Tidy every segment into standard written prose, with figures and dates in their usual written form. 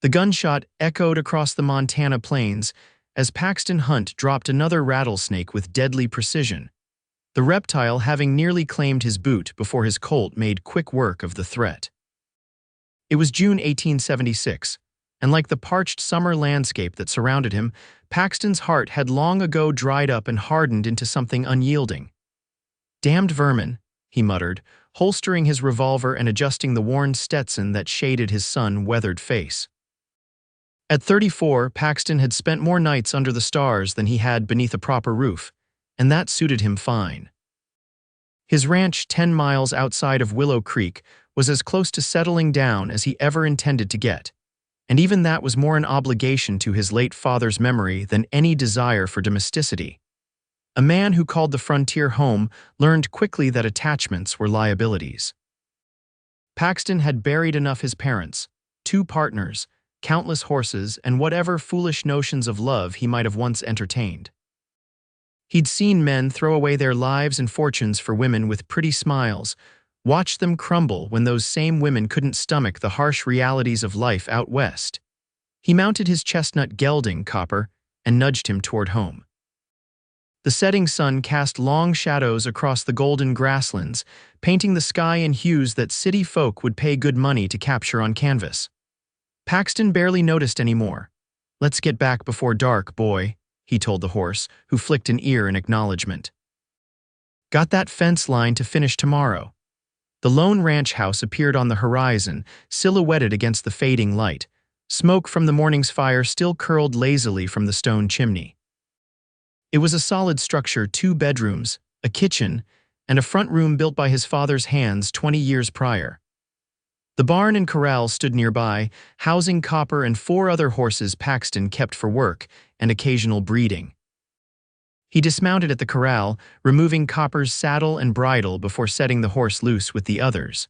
The gunshot echoed across the Montana plains as Paxton Hunt dropped another rattlesnake with deadly precision, the reptile having nearly claimed his boot before his Colt made quick work of the threat. It was June 1876, and like the parched summer landscape that surrounded him, Paxton's heart had long ago dried up and hardened into something unyielding. "Damned vermin," he muttered, holstering his revolver and adjusting the worn Stetson that shaded his sun-weathered face. At 34, Paxton had spent more nights under the stars than he had beneath a proper roof, and that suited him fine. His ranch 10 miles outside of Willow Creek was as close to settling down as he ever intended to get, and even that was more an obligation to his late father's memory than any desire for domesticity. A man who called the frontier home learned quickly that attachments were liabilities. Paxton had buried enough his parents, 2 partners, countless horses, and whatever foolish notions of love he might have once entertained. He'd seen men throw away their lives and fortunes for women with pretty smiles, watch them crumble when those same women couldn't stomach the harsh realities of life out west. He mounted his chestnut gelding, Copper, and nudged him toward home. The setting sun cast long shadows across the golden grasslands, painting the sky in hues that city folk would pay good money to capture on canvas. Paxton barely noticed anymore. "Let's get back before dark, boy," he told the horse, who flicked an ear in acknowledgement. "Got that fence line to finish tomorrow." The lone ranch house appeared on the horizon, silhouetted against the fading light. Smoke from the morning's fire still curled lazily from the stone chimney. It was a solid structure, 2 bedrooms, a kitchen, and a front room built by his father's hands 20 years prior. The barn and corral stood nearby, housing Copper and 4 other horses Paxton kept for work and occasional breeding. He dismounted at the corral, removing Copper's saddle and bridle before setting the horse loose with the others.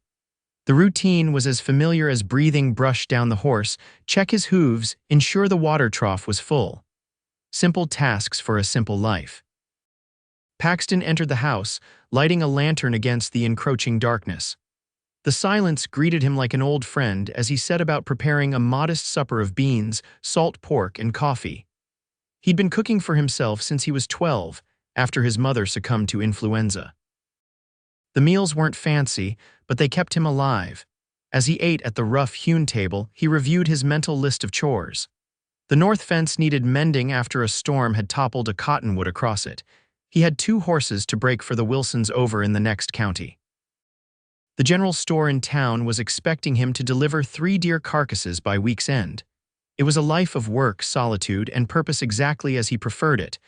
The routine was as familiar as breathing brush down the horse, check his hooves, ensure the water trough was full. Simple tasks for a simple life. Paxton entered the house, lighting a lantern against the encroaching darkness. The silence greeted him like an old friend as he set about preparing a modest supper of beans, salt pork, and coffee. He'd been cooking for himself since he was 12, after his mother succumbed to influenza. The meals weren't fancy, but they kept him alive. As he ate at the rough-hewn table, he reviewed his mental list of chores. The north fence needed mending after a storm had toppled a cottonwood across it. He had 2 horses to break for the Wilsons over in the next county. The general store in town was expecting him to deliver 3 deer carcasses by week's end. It was a life of work, solitude, and purpose exactly as he preferred it.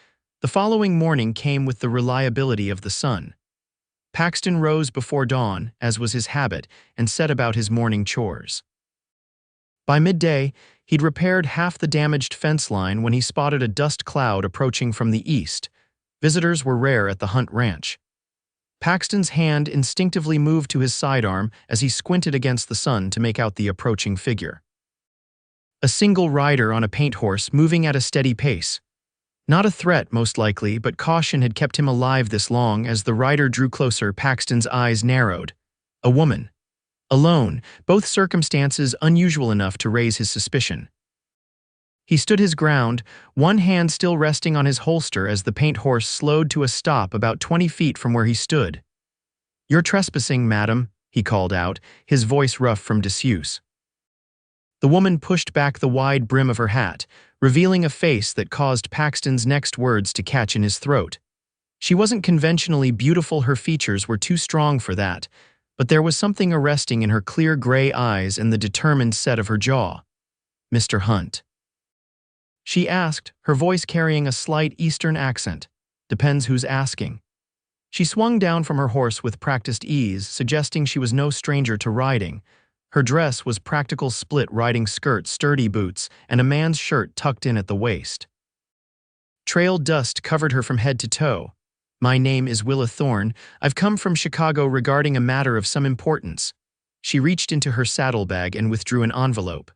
The following morning came with the reliability of the sun. Paxton rose before dawn, as was his habit, and set about his morning chores. By midday, he'd repaired half the damaged fence line when he spotted a dust cloud approaching from the east. Visitors were rare at the Hunt Ranch. Paxton's hand instinctively moved to his sidearm as he squinted against the sun to make out the approaching figure. A single rider on a paint horse moving at a steady pace. Not a threat, most likely, but caution had kept him alive this long. As the rider drew closer, Paxton's eyes narrowed. A woman. Alone, both circumstances unusual enough to raise his suspicion. He stood his ground, one hand still resting on his holster as the paint horse slowed to a stop about 20 feet from where he stood. "You're trespassing, madam," he called out, his voice rough from disuse. The woman pushed back the wide brim of her hat, revealing a face that caused Paxton's next words to catch in his throat. She wasn't conventionally beautiful, her features were too strong for that, but there was something arresting in her clear gray eyes and the determined set of her jaw. "Mr. Hunt?" she asked, her voice carrying a slight Eastern accent. "Depends who's asking." She swung down from her horse with practiced ease, suggesting she was no stranger to riding. Her dress was practical split riding skirt, sturdy boots, and a man's shirt tucked in at the waist. Trail dust covered her from head to toe. "My name is Willa Thorne. I've come from Chicago regarding a matter of some importance." She reached into her saddlebag and withdrew an envelope.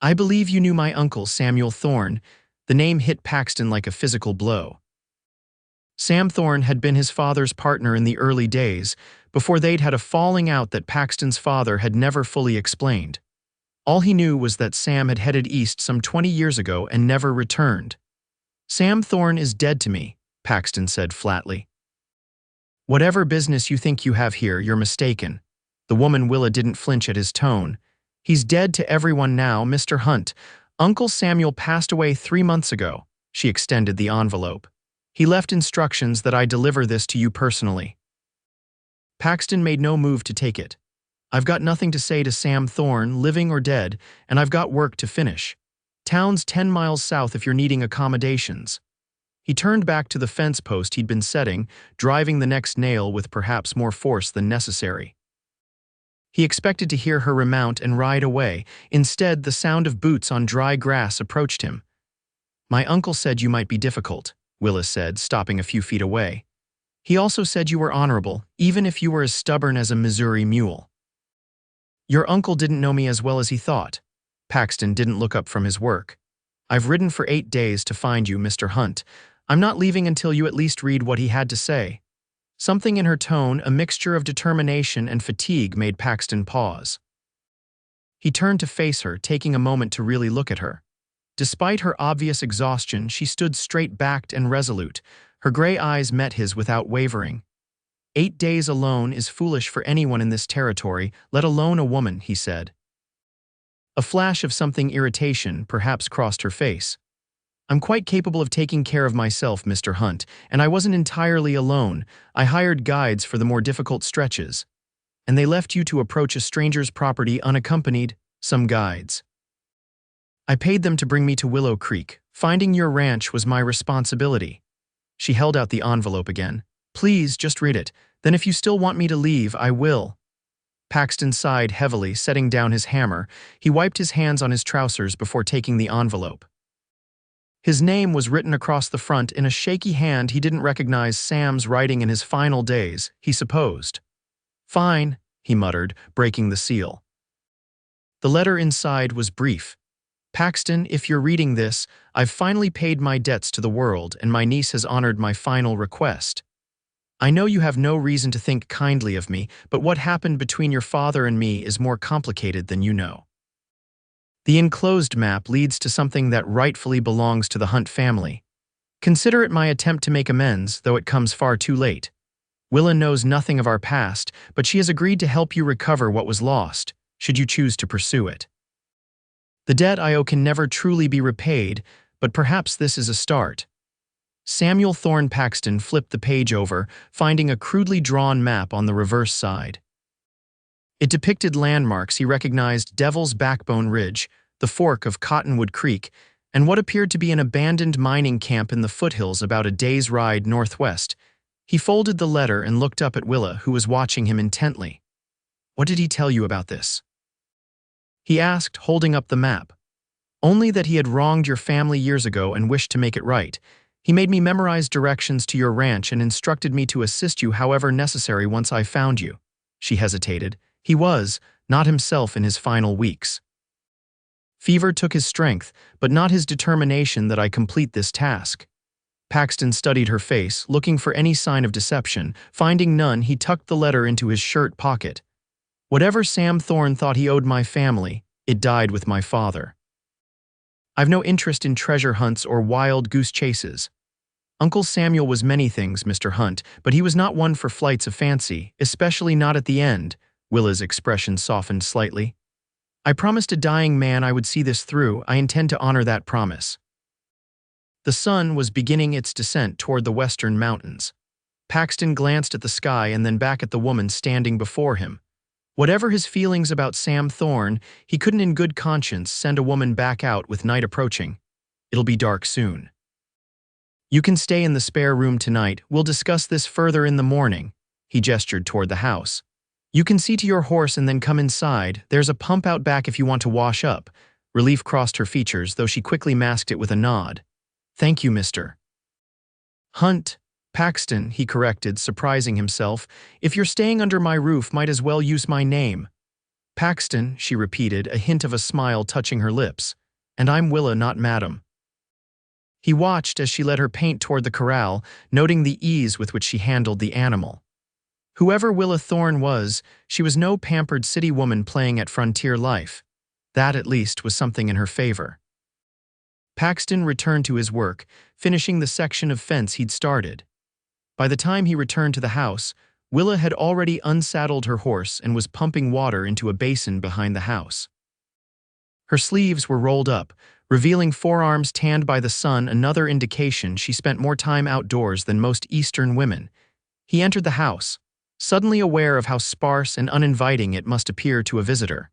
"I believe you knew my uncle, Samuel Thorne." The name hit Paxton like a physical blow. Sam Thorne had been his father's partner in the early days, before they'd had a falling out that Paxton's father had never fully explained. All he knew was that Sam had headed east some 20 years ago and never returned. "Sam Thorne is dead to me," Paxton said flatly. "Whatever business you think you have here, you're mistaken." The woman Willa didn't flinch at his tone. "He's dead to everyone now, Mr. Hunt. Uncle Samuel passed away 3 months ago." She extended the envelope. "He left instructions that I deliver this to you personally." Paxton made no move to take it. "I've got nothing to say to Sam Thorne, living or dead, and I've got work to finish. Town's 10 miles south if you're needing accommodations." He turned back to the fence post he'd been setting, driving the next nail with perhaps more force than necessary. He expected to hear her remount and ride away. Instead, the sound of boots on dry grass approached him. "My uncle said you might be difficult," Willa said, stopping a few feet away. "He also said you were honorable, even if you were as stubborn as a Missouri mule." "Your uncle didn't know me as well as he thought." Paxton didn't look up from his work. "I've ridden for 8 days to find you, Mr. Hunt. I'm not leaving until you at least read what he had to say." Something in her tone, a mixture of determination and fatigue, made Paxton pause. He turned to face her, taking a moment to really look at her. Despite her obvious exhaustion, she stood straight-backed and resolute. Her gray eyes met his without wavering. "8 days alone is foolish for anyone in this territory, let alone a woman," he said. A flash of something irritation perhaps crossed her face. "I'm quite capable of taking care of myself, Mr. Hunt, and I wasn't entirely alone. I hired guides for the more difficult stretches. And they left you to approach a stranger's property unaccompanied, some guides. I paid them to bring me to Willow Creek. Finding your ranch was my responsibility." She held out the envelope again. "Please, just read it. Then if you still want me to leave, I will." Paxton sighed heavily, setting down his hammer. He wiped his hands on his trousers before taking the envelope. His name was written across the front in a shaky hand he didn't recognize Sam's writing in his final days, he supposed. "Fine," he muttered, breaking the seal. The letter inside was brief. "Paxton, if you're reading this, I've finally paid my debts to the world, and my niece has honored my final request. I know you have no reason to think kindly of me, but what happened between your father and me is more complicated than you know. The enclosed map leads to something that rightfully belongs to the Hunt family. Consider it my attempt to make amends, though it comes far too late. Willa knows nothing of our past, but she has agreed to help you recover what was lost, should you choose to pursue it. The debt I owe can never truly be repaid, but perhaps this is a start." Samuel Thorne Paxton flipped the page over, finding a crudely drawn map on the reverse side. It depicted landmarks he recognized: Devil's Backbone Ridge, the fork of Cottonwood Creek, and what appeared to be an abandoned mining camp in the foothills about a day's ride northwest. He folded the letter and looked up at Willa, who was watching him intently. "What did he tell you about this?" he asked, holding up the map. "Only that he had wronged your family years ago and wished to make it right. He made me memorize directions to your ranch and instructed me to assist you however necessary once I found you." She hesitated. He was not himself in his final weeks. "Fever took his strength, but not his determination that I complete this task." Paxton studied her face, looking for any sign of deception. Finding none, he tucked the letter into his shirt pocket. "Whatever Sam Thorne thought he owed my family, it died with my father. I've no interest in treasure hunts or wild goose chases. Uncle Samuel was many things, Mr. Hunt, but he was not one for flights of fancy, especially not at the end." Willa's expression softened slightly. "I promised a dying man I would see this through. I intend to honor that promise." The sun was beginning its descent toward the western mountains. Paxton glanced at the sky and then back at the woman standing before him. Whatever his feelings about Sam Thorne, he couldn't in good conscience send a woman back out with night approaching. "It'll be dark soon. You can stay in the spare room tonight. We'll discuss this further in the morning." He gestured toward the house. "You can see to your horse and then come inside. There's a pump out back if you want to wash up." Relief crossed her features, though she quickly masked it with a nod. "Thank you, Mr. Hunt." "Paxton," he corrected, surprising himself. "If you're staying under my roof, might as well use my name." "Paxton," she repeated, a hint of a smile touching her lips. "And I'm Willa, not Madam." He watched as she led her paint toward the corral, noting the ease with which she handled the animal. Whoever Willa Thorne was, she was no pampered city woman playing at frontier life. That, at least, was something in her favor. Paxton returned to his work, finishing the section of fence he'd started. By the time he returned to the house, Willa had already unsaddled her horse and was pumping water into a basin behind the house. Her sleeves were rolled up, revealing forearms tanned by the sun, another indication she spent more time outdoors than most Eastern women. He entered the house, suddenly aware of how sparse and uninviting it must appear to a visitor.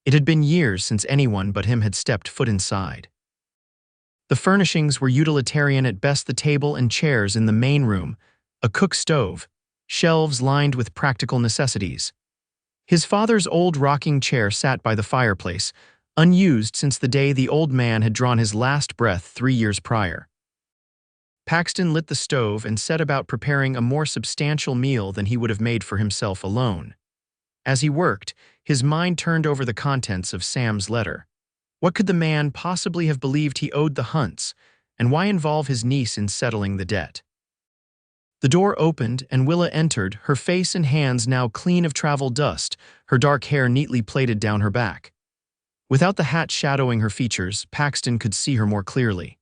It had been years since anyone but him had stepped foot inside. The furnishings were utilitarian at best: the table and chairs in the main room, a cook stove, shelves lined with practical necessities. His father's old rocking chair sat by the fireplace, unused since the day the old man had drawn his last breath 3 years prior. Paxton lit the stove and set about preparing a more substantial meal than he would have made for himself alone. As he worked, his mind turned over the contents of Sam's letter. What could the man possibly have believed he owed the Hunts, and why involve his niece in settling the debt? The door opened and Willa entered, her face and hands now clean of travel dust, her dark hair neatly plaited down her back. Without the hat shadowing her features, Paxton could see her more clearly.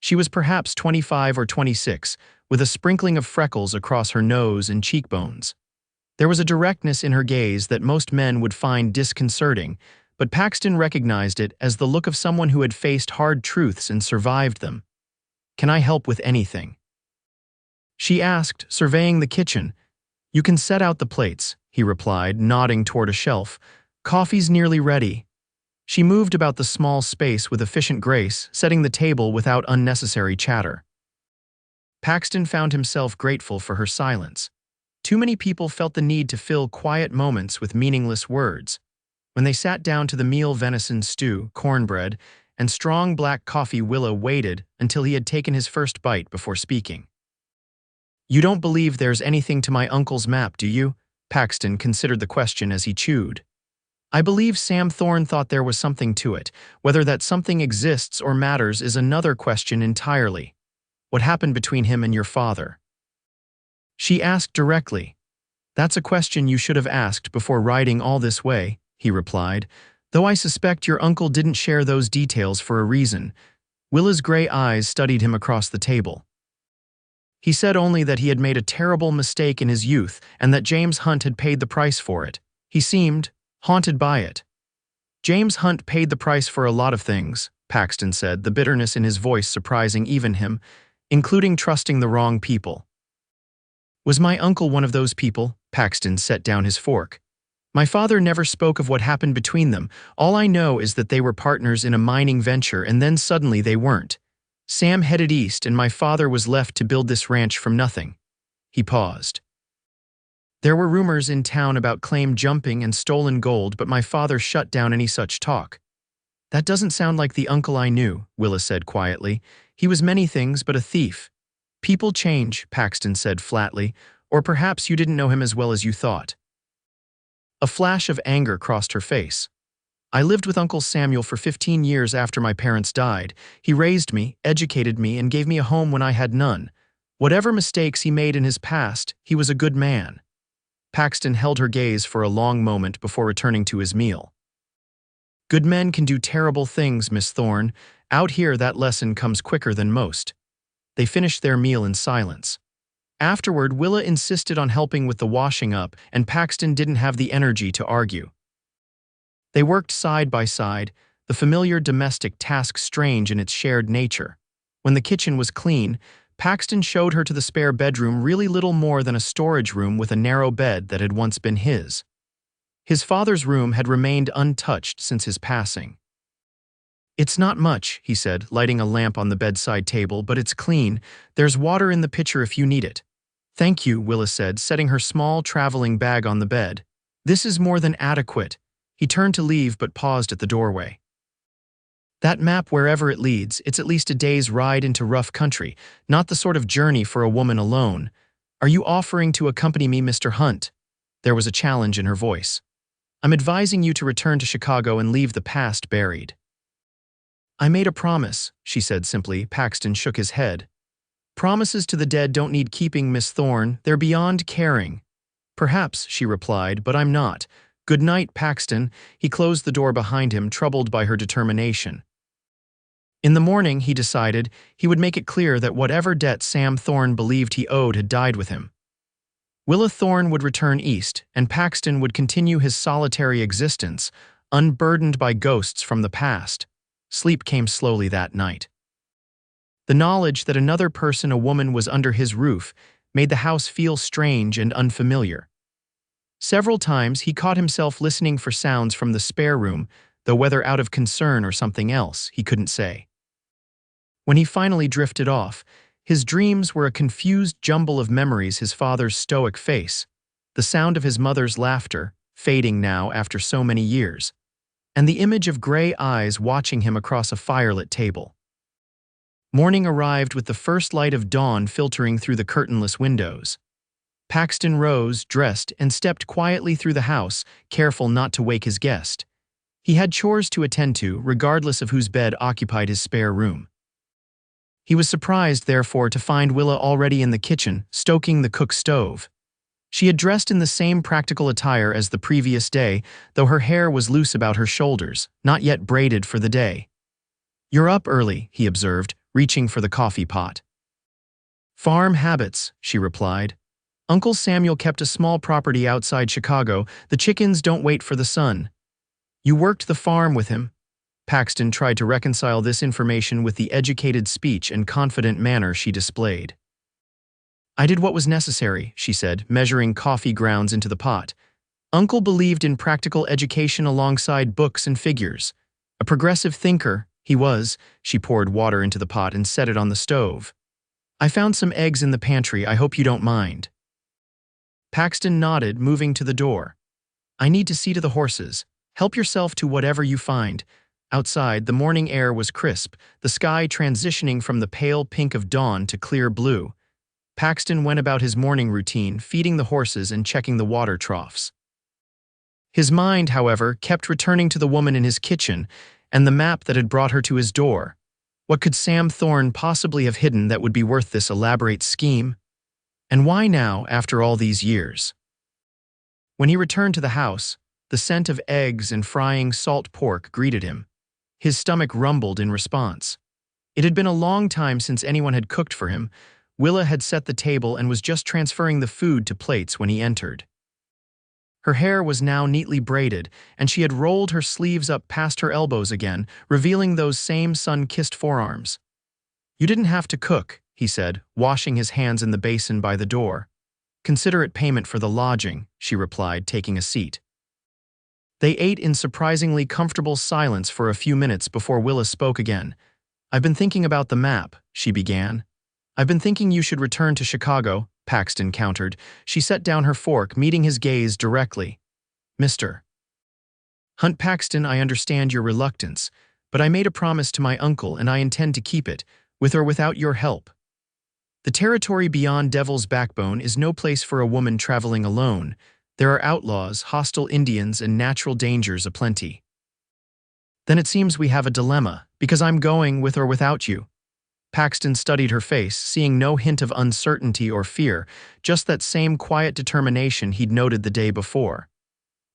She was perhaps 25 or 26, with a sprinkling of freckles across her nose and cheekbones. There was a directness in her gaze that most men would find disconcerting, but Paxton recognized it as the look of someone who had faced hard truths and survived them. "Can I help with anything?" she asked, surveying the kitchen. "You can set out the plates," he replied, nodding toward a shelf. "Coffee's nearly ready." She moved about the small space with efficient grace, setting the table without unnecessary chatter. Paxton found himself grateful for her silence. Too many people felt the need to fill quiet moments with meaningless words. When they sat down to the meal, venison stew, cornbread, and strong black coffee, Willa waited until he had taken his first bite before speaking. "You don't believe there's anything to my uncle's map, do you?" Paxton considered the question as he chewed. "I believe Sam Thorne thought there was something to it. Whether that something exists or matters is another question entirely. What happened between him and your father?" She asked directly. "That's a question you should have asked before riding all this way," he replied, "though I suspect your uncle didn't share those details for a reason." Willa's gray eyes studied him across the table. "He said only that he had made a terrible mistake in his youth and that James Hunt had paid the price for it. He seemed haunted by it." "James Hunt paid the price for a lot of things," Paxton said, the bitterness in his voice surprising even him, "including trusting the wrong people." "Was my uncle one of those people?" Paxton set down his fork. "My father never spoke of what happened between them. All I know is that they were partners in a mining venture and then suddenly they weren't. Sam headed east and my father was left to build this ranch from nothing." He paused. "There were rumors in town about claim jumping and stolen gold, but my father shut down any such talk." "That doesn't sound like the uncle I knew," Willa said quietly. "He was many things but a thief." "People change," Paxton said flatly, "or perhaps you didn't know him as well as you thought." A flash of anger crossed her face. "I lived with Uncle Samuel for 15 years after my parents died. He raised me, educated me, and gave me a home when I had none. Whatever mistakes he made in his past, he was a good man." Paxton held her gaze for a long moment before returning to his meal. "Good men can do terrible things, Miss Thorne. Out here that lesson comes quicker than most." They finished their meal in silence. Afterward, Willa insisted on helping with the washing up, and Paxton didn't have the energy to argue. They worked side by side, the familiar domestic task strange in its shared nature. When the kitchen was clean, Paxton showed her to the spare bedroom, really little more than a storage room with a narrow bed that had once been his. His father's room had remained untouched since his passing. "It's not much," he said, lighting a lamp on the bedside table, "but it's clean. There's water in the pitcher if you need it." "Thank you," Willa said, setting her small traveling bag on the bed. "This is more than adequate." He turned to leave but paused at the doorway. "That map, wherever it leads, it's at least a day's ride into rough country, not the sort of journey for a woman alone. Are you offering to accompany me, Mr. Hunt?" There was a challenge in her voice. "I'm advising you to return to Chicago and leave the past buried." "I made a promise," she said simply. Paxton shook his head. "Promises to the dead don't need keeping, Miss Thorne. They're beyond caring." "Perhaps," she replied, "but I'm not. "Good night, Paxton." He closed the door behind him, troubled by her determination. In the morning, he decided, he would make it clear that whatever debt Sam Thorne believed he owed had died with him. Willa Thorne would return east, and Paxton would continue his solitary existence, unburdened by ghosts from the past. Sleep came slowly that night. The knowledge that another person, a woman, was under his roof made the house feel strange and unfamiliar. Several times he caught himself listening for sounds from the spare room, though whether out of concern or something else, he couldn't say. When he finally drifted off, his dreams were a confused jumble of memories: his father's stoic face, the sound of his mother's laughter, fading now after so many years, and the image of gray eyes watching him across a firelit table. Morning arrived with the first light of dawn filtering through the curtainless windows. Paxton rose, dressed, and stepped quietly through the house, careful not to wake his guest. He had chores to attend to, regardless of whose bed occupied his spare room. He was surprised, therefore, to find Willa already in the kitchen, stoking the cook stove. She had dressed in the same practical attire as the previous day, though her hair was loose about her shoulders, not yet braided for the day. "You're up early," he observed, reaching for the coffee pot. "Farm habits," she replied. "Uncle Samuel kept a small property outside Chicago. The chickens don't wait for the sun." "You worked the farm with him?" Paxton tried to reconcile this information with the educated speech and confident manner she displayed. "I did what was necessary," she said, measuring coffee grounds into the pot. "Uncle believed in practical education alongside books and figures. A progressive thinker, he was." She poured water into the pot and set it on the stove. "I found some eggs in the pantry. I hope you don't mind." Paxton nodded, moving to the door. "I need to see to the horses. Help yourself to whatever you find." Outside, the morning air was crisp, the sky transitioning from the pale pink of dawn to clear blue. Paxton went about his morning routine, feeding the horses and checking the water troughs. His mind, however, kept returning to the woman in his kitchen and the map that had brought her to his door. What could Sam Thorne possibly have hidden that would be worth this elaborate scheme? And why now, after all these years? When he returned to the house, the scent of eggs and frying salt pork greeted him. His stomach rumbled in response. It had been a long time since anyone had cooked for him. Willa had set the table and was just transferring the food to plates when he entered. Her hair was now neatly braided, and she had rolled her sleeves up past her elbows again, revealing those same sun-kissed forearms. "You didn't have to cook," he said, washing his hands in the basin by the door. "Consider it payment for the lodging," she replied, taking a seat. They ate in surprisingly comfortable silence for a few minutes before Willa spoke again. "I've been thinking about the map," she began. "I've been thinking you should return to Chicago," Paxton countered. She set down her fork, meeting his gaze directly. "Mr. Hunt Paxton, I understand your reluctance, but I made a promise to my uncle and I intend to keep it, with or without your help. The territory beyond Devil's Backbone is no place for a woman traveling alone. There are outlaws, hostile Indians, and natural dangers aplenty." "Then it seems we have a dilemma, because I'm going with or without you." Paxton studied her face, seeing no hint of uncertainty or fear, just that same quiet determination he'd noted the day before.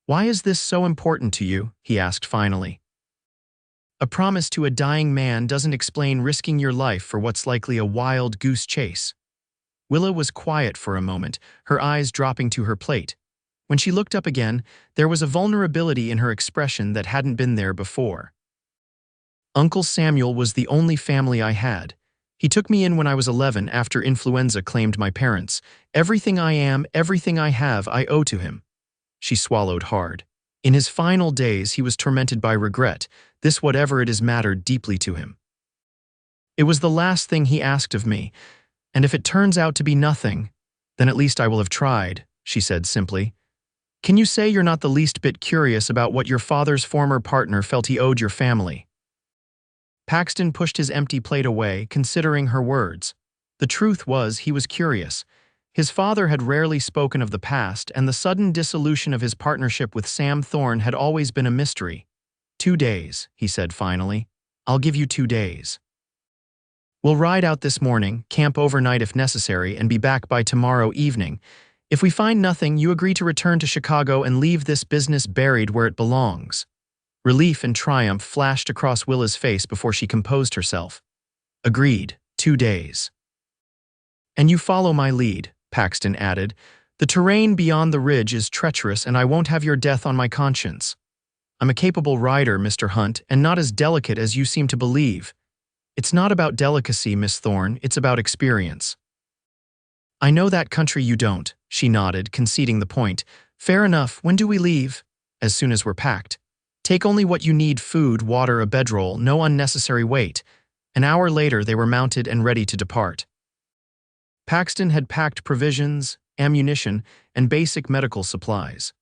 "Why is this so important to you?" he asked finally. "A promise to a dying man doesn't explain risking your life for what's likely a wild goose chase." Willa was quiet for a moment, her eyes dropping to her plate. When she looked up again, there was a vulnerability in her expression that hadn't been there before. "Uncle Samuel was the only family I had. He took me in when I was 11 after influenza claimed my parents. Everything I am, everything I have, I owe to him." She swallowed hard. In his final days, he was tormented by regret. This, whatever it is, mattered deeply to him. "It was the last thing he asked of me, and if it turns out to be nothing, then at least I will have tried," she said simply. "Can you say you're not the least bit curious about what your father's former partner felt he owed your family?" Paxton pushed his empty plate away, considering her words. The truth was, he was curious. His father had rarely spoken of the past, and the sudden dissolution of his partnership with Sam Thorne had always been a mystery. "2 days," he said finally. "I'll give you 2 days. We'll ride out this morning, camp overnight if necessary, and be back by tomorrow evening. If we find nothing, you agree to return to Chicago and leave this business buried where it belongs." Relief and triumph flashed across Willa's face before she composed herself. "Agreed. 2 days." "And you follow my lead," Paxton added. "The terrain beyond the ridge is treacherous and I won't have your death on my conscience. I'm a capable rider, Mr. Hunt, and not as delicate as you seem to believe. It's not about delicacy, Miss Thorne, it's about experience." "I know that country you don't," she nodded, conceding the point. "Fair enough. When do we leave?" "As soon as we're packed. Take only what you need: food, water, a bedroll, no unnecessary weight." An hour later, they were mounted and ready to depart. Paxton had packed provisions, ammunition, and basic medical supplies.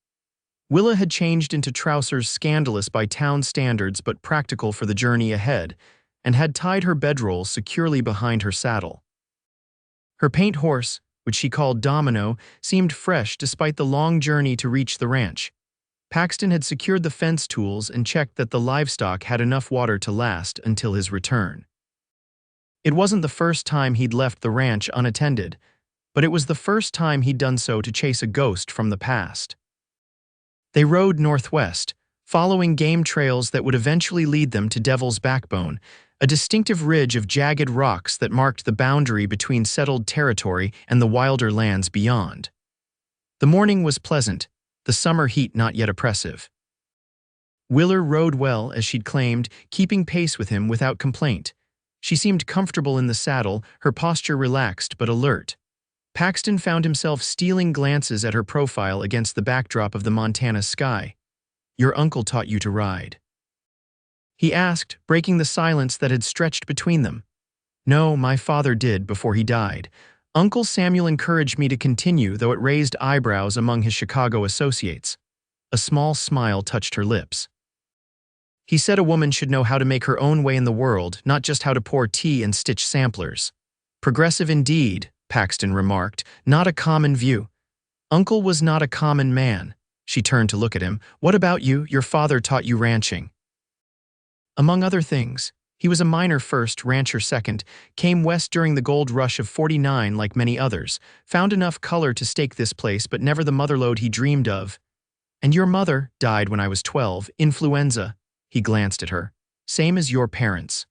Willa had changed into trousers scandalous by town standards but practical for the journey ahead, and had tied her bedroll securely behind her saddle. Her paint horse, which she called Domino, seemed fresh despite the long journey to reach the ranch. Paxton had secured the fence tools and checked that the livestock had enough water to last until his return. It wasn't the first time he'd left the ranch unattended, but it was the first time he'd done so to chase a ghost from the past. They rode northwest, following game trails that would eventually lead them to Devil's Backbone, a distinctive ridge of jagged rocks that marked the boundary between settled territory and the wilder lands beyond. The morning was pleasant, the summer heat not yet oppressive. Willa rode well, as she'd claimed, keeping pace with him without complaint. She seemed comfortable in the saddle, her posture relaxed but alert. Paxton found himself stealing glances at her profile against the backdrop of the Montana sky. "Your uncle taught you to ride?" he asked, breaking the silence that had stretched between them. "No, my father did before he died. Uncle Samuel encouraged me to continue, though it raised eyebrows among his Chicago associates." A small smile touched her lips. "He said a woman should know how to make her own way in the world, not just how to pour tea and stitch samplers." "Progressive indeed," Paxton remarked. "Not a common view." "Uncle was not a common man." She turned to look at him. "What about you? Your father taught you ranching." "Among other things. He was a miner first, rancher second, came west during the gold rush of '49 like many others, found enough color to stake this place but never the motherlode he dreamed of. And your mother died when I was 12, influenza." He glanced at her. "Same as your parents."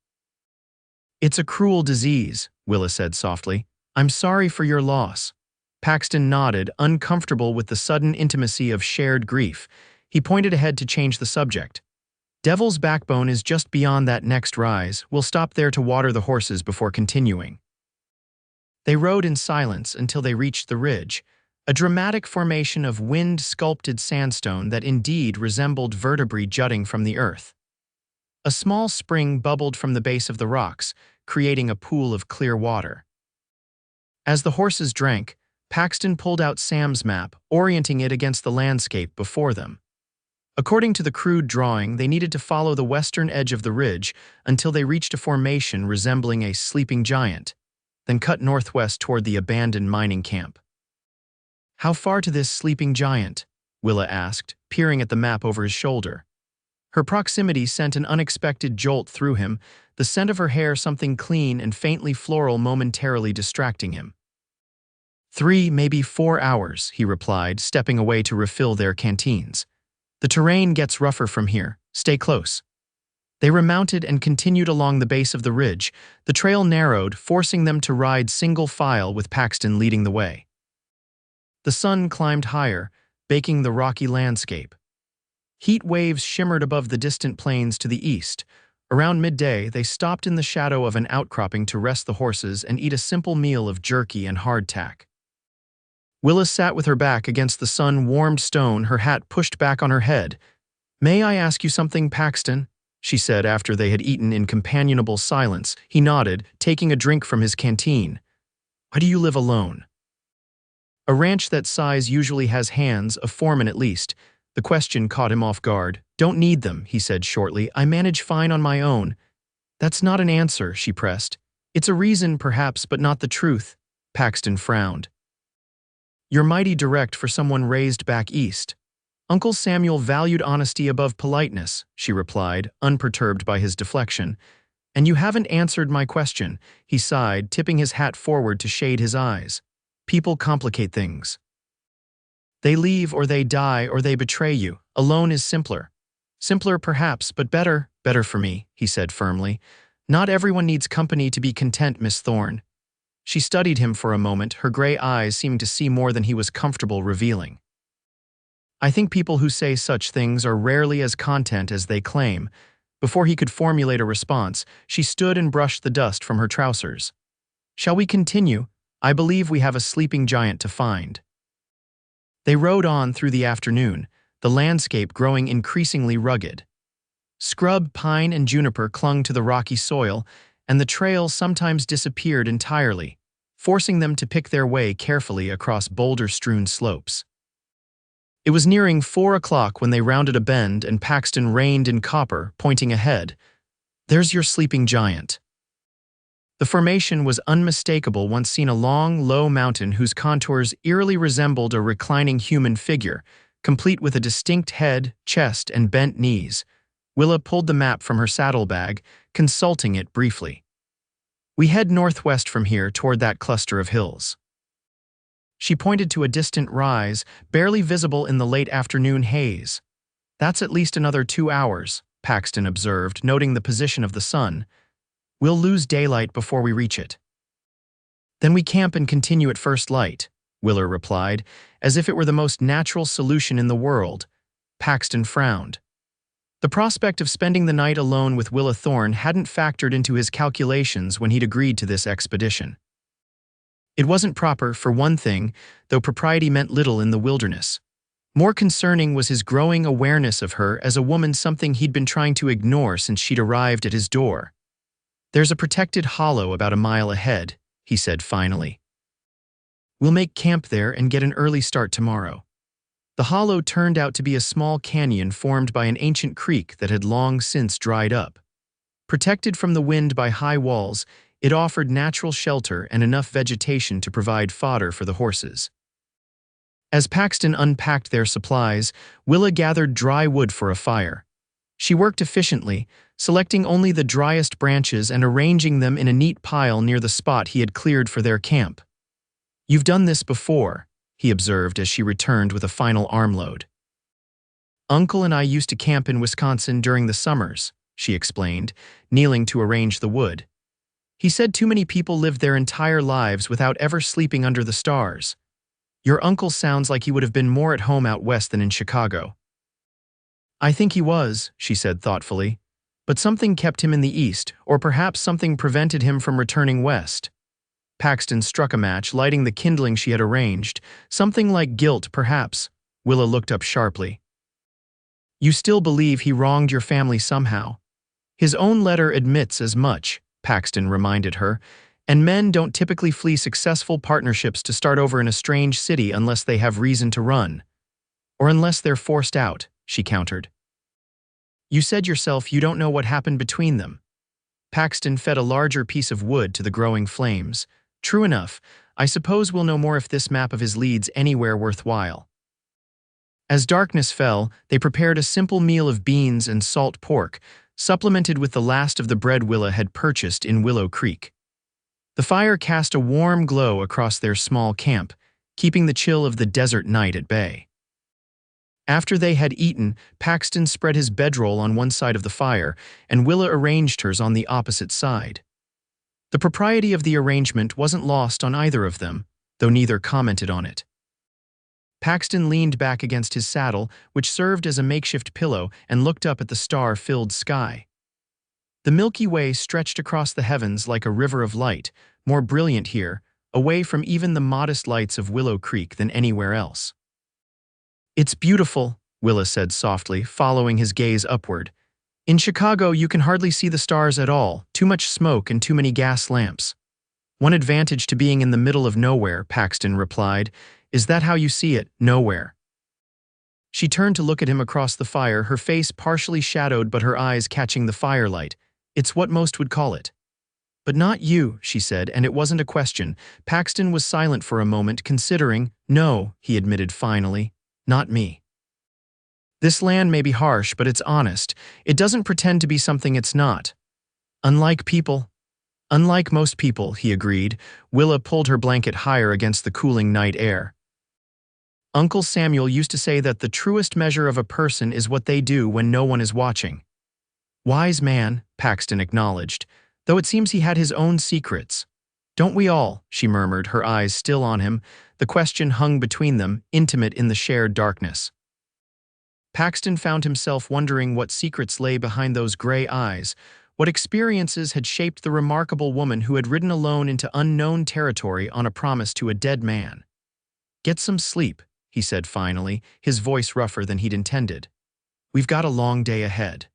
"It's a cruel disease," Willa said softly. "I'm sorry for your loss." Paxton nodded, uncomfortable with the sudden intimacy of shared grief. He pointed ahead to change the subject. "Devil's Backbone is just beyond that next rise. We'll stop there to water the horses before continuing." They rode in silence until they reached the ridge, a dramatic formation of wind-sculpted sandstone that indeed resembled vertebrae jutting from the earth. A small spring bubbled from the base of the rocks, creating a pool of clear water. As the horses drank, Paxton pulled out Sam's map, orienting it against the landscape before them. According to the crude drawing, they needed to follow the western edge of the ridge until they reached a formation resembling a sleeping giant, then cut northwest toward the abandoned mining camp. "How far to this sleeping giant?" Willa asked, peering at the map over his shoulder. Her proximity sent an unexpected jolt through him, the scent of her hair something clean and faintly floral momentarily distracting him. 3, maybe 4 hours, he replied, stepping away to refill their canteens. "The terrain gets rougher from here. Stay close." They remounted and continued along the base of the ridge. The trail narrowed, forcing them to ride single file with Paxton leading the way. The sun climbed higher, baking the rocky landscape. Heat waves shimmered above the distant plains to the east. Around midday, they stopped in the shadow of an outcropping to rest the horses and eat a simple meal of jerky and hardtack. Willa sat with her back against the sun-warmed stone, her hat pushed back on her head. "May I ask you something, Paxton?" she said after they had eaten in companionable silence. He nodded, taking a drink from his canteen. "Why do you live alone?" A ranch that size usually has hands, a foreman at least. The question caught him off guard. "Don't need them," he said shortly. "I manage fine on my own." "That's not an answer," she pressed. "It's a reason, perhaps, but not the truth." Paxton frowned. "You're mighty direct for someone raised back east." "Uncle Samuel valued honesty above politeness," she replied, unperturbed by his deflection. "And you haven't answered my question," he sighed, tipping his hat forward to shade his eyes. "People complicate things." They leave or they die or they betray you. Alone is simpler. Simpler perhaps, but better for me, he said firmly. Not everyone needs company to be content, Miss Thorne. She studied him for a moment, her gray eyes seemed to see more than he was comfortable revealing. I think people who say such things are rarely as content as they claim. Before he could formulate a response, she stood and brushed the dust from her trousers. Shall we continue? I believe we have a sleeping giant to find. They rode on through the afternoon, the landscape growing increasingly rugged. Scrub, pine, and juniper clung to the rocky soil, and the trail sometimes disappeared entirely, forcing them to pick their way carefully across boulder-strewn slopes. It was nearing 4 o'clock when they rounded a bend and Paxton reined in copper, pointing ahead. There's your sleeping giant. The formation was unmistakable once seen a long, low mountain whose contours eerily resembled a reclining human figure, complete with a distinct head, chest, and bent knees. Willa pulled the map from her saddlebag, consulting it briefly. We head northwest from here toward that cluster of hills. She pointed to a distant rise, barely visible in the late afternoon haze. That's at least another 2 hours, Paxton observed, noting the position of the sun. We'll lose daylight before we reach it. Then we camp and continue at first light, Willa replied, as if it were the most natural solution in the world. Paxton frowned. The prospect of spending the night alone with Willa Thorne hadn't factored into his calculations when he'd agreed to this expedition. It wasn't proper, for one thing, though propriety meant little in the wilderness. More concerning was his growing awareness of her as a woman, something he'd been trying to ignore since she'd arrived at his door. There's a protected hollow about a mile ahead, he said finally. We'll make camp there and get an early start tomorrow. The hollow turned out to be a small canyon formed by an ancient creek that had long since dried up. Protected from the wind by high walls, it offered natural shelter and enough vegetation to provide fodder for the horses. As Paxton unpacked their supplies, Willa gathered dry wood for a fire. She worked efficiently, selecting only the driest branches and arranging them in a neat pile near the spot he had cleared for their camp. You've done this before, he observed as she returned with a final armload. Uncle and I used to camp in Wisconsin during the summers, she explained, kneeling to arrange the wood. He said too many people lived their entire lives without ever sleeping under the stars. Your uncle sounds like he would have been more at home out west than in Chicago. I think he was, she said thoughtfully, but something kept him in the east, or perhaps something prevented him from returning west. Paxton struck a match, lighting the kindling she had arranged. Something like guilt, perhaps. Willa looked up sharply. You still believe he wronged your family somehow? His own letter admits as much, Paxton reminded her, and men don't typically flee successful partnerships to start over in a strange city unless they have reason to run. Or unless they're forced out, she countered. You said yourself you don't know what happened between them. Paxton fed a larger piece of wood to the growing flames. True enough, I suppose we'll know more if this map of his leads anywhere worthwhile. As darkness fell, they prepared a simple meal of beans and salt pork, supplemented with the last of the bread Willa had purchased in Willow Creek. The fire cast a warm glow across their small camp, keeping the chill of the desert night at bay. After they had eaten, Paxton spread his bedroll on one side of the fire, and Willa arranged hers on the opposite side. The propriety of the arrangement wasn't lost on either of them, though neither commented on it. Paxton leaned back against his saddle, which served as a makeshift pillow, and looked up at the star-filled sky. The Milky Way stretched across the heavens like a river of light, more brilliant here, away from even the modest lights of Willow Creek than anywhere else. It's beautiful, Willa said softly, following his gaze upward. In Chicago, you can hardly see the stars at all, too much smoke and too many gas lamps. One advantage to being in the middle of nowhere, Paxton replied. Is that how you see it, nowhere? She turned to look at him across the fire, her face partially shadowed but her eyes catching the firelight. It's what most would call it. But not you, she said, and it wasn't a question. Paxton was silent for a moment, considering. No, he admitted finally, not me. This land may be harsh, but it's honest. It doesn't pretend to be something it's not. Unlike people. Unlike most people, he agreed. Willa pulled her blanket higher against the cooling night air. Uncle Samuel used to say that the truest measure of a person is what they do when no one is watching. Wise man, Paxton acknowledged, though it seems he had his own secrets. Don't we all? She murmured, her eyes still on him. The question hung between them, intimate in the shared darkness. Paxton found himself wondering what secrets lay behind those gray eyes, what experiences had shaped the remarkable woman who had ridden alone into unknown territory on a promise to a dead man. "Get some sleep," he said finally, his voice rougher than he'd intended. "We've got a long day ahead."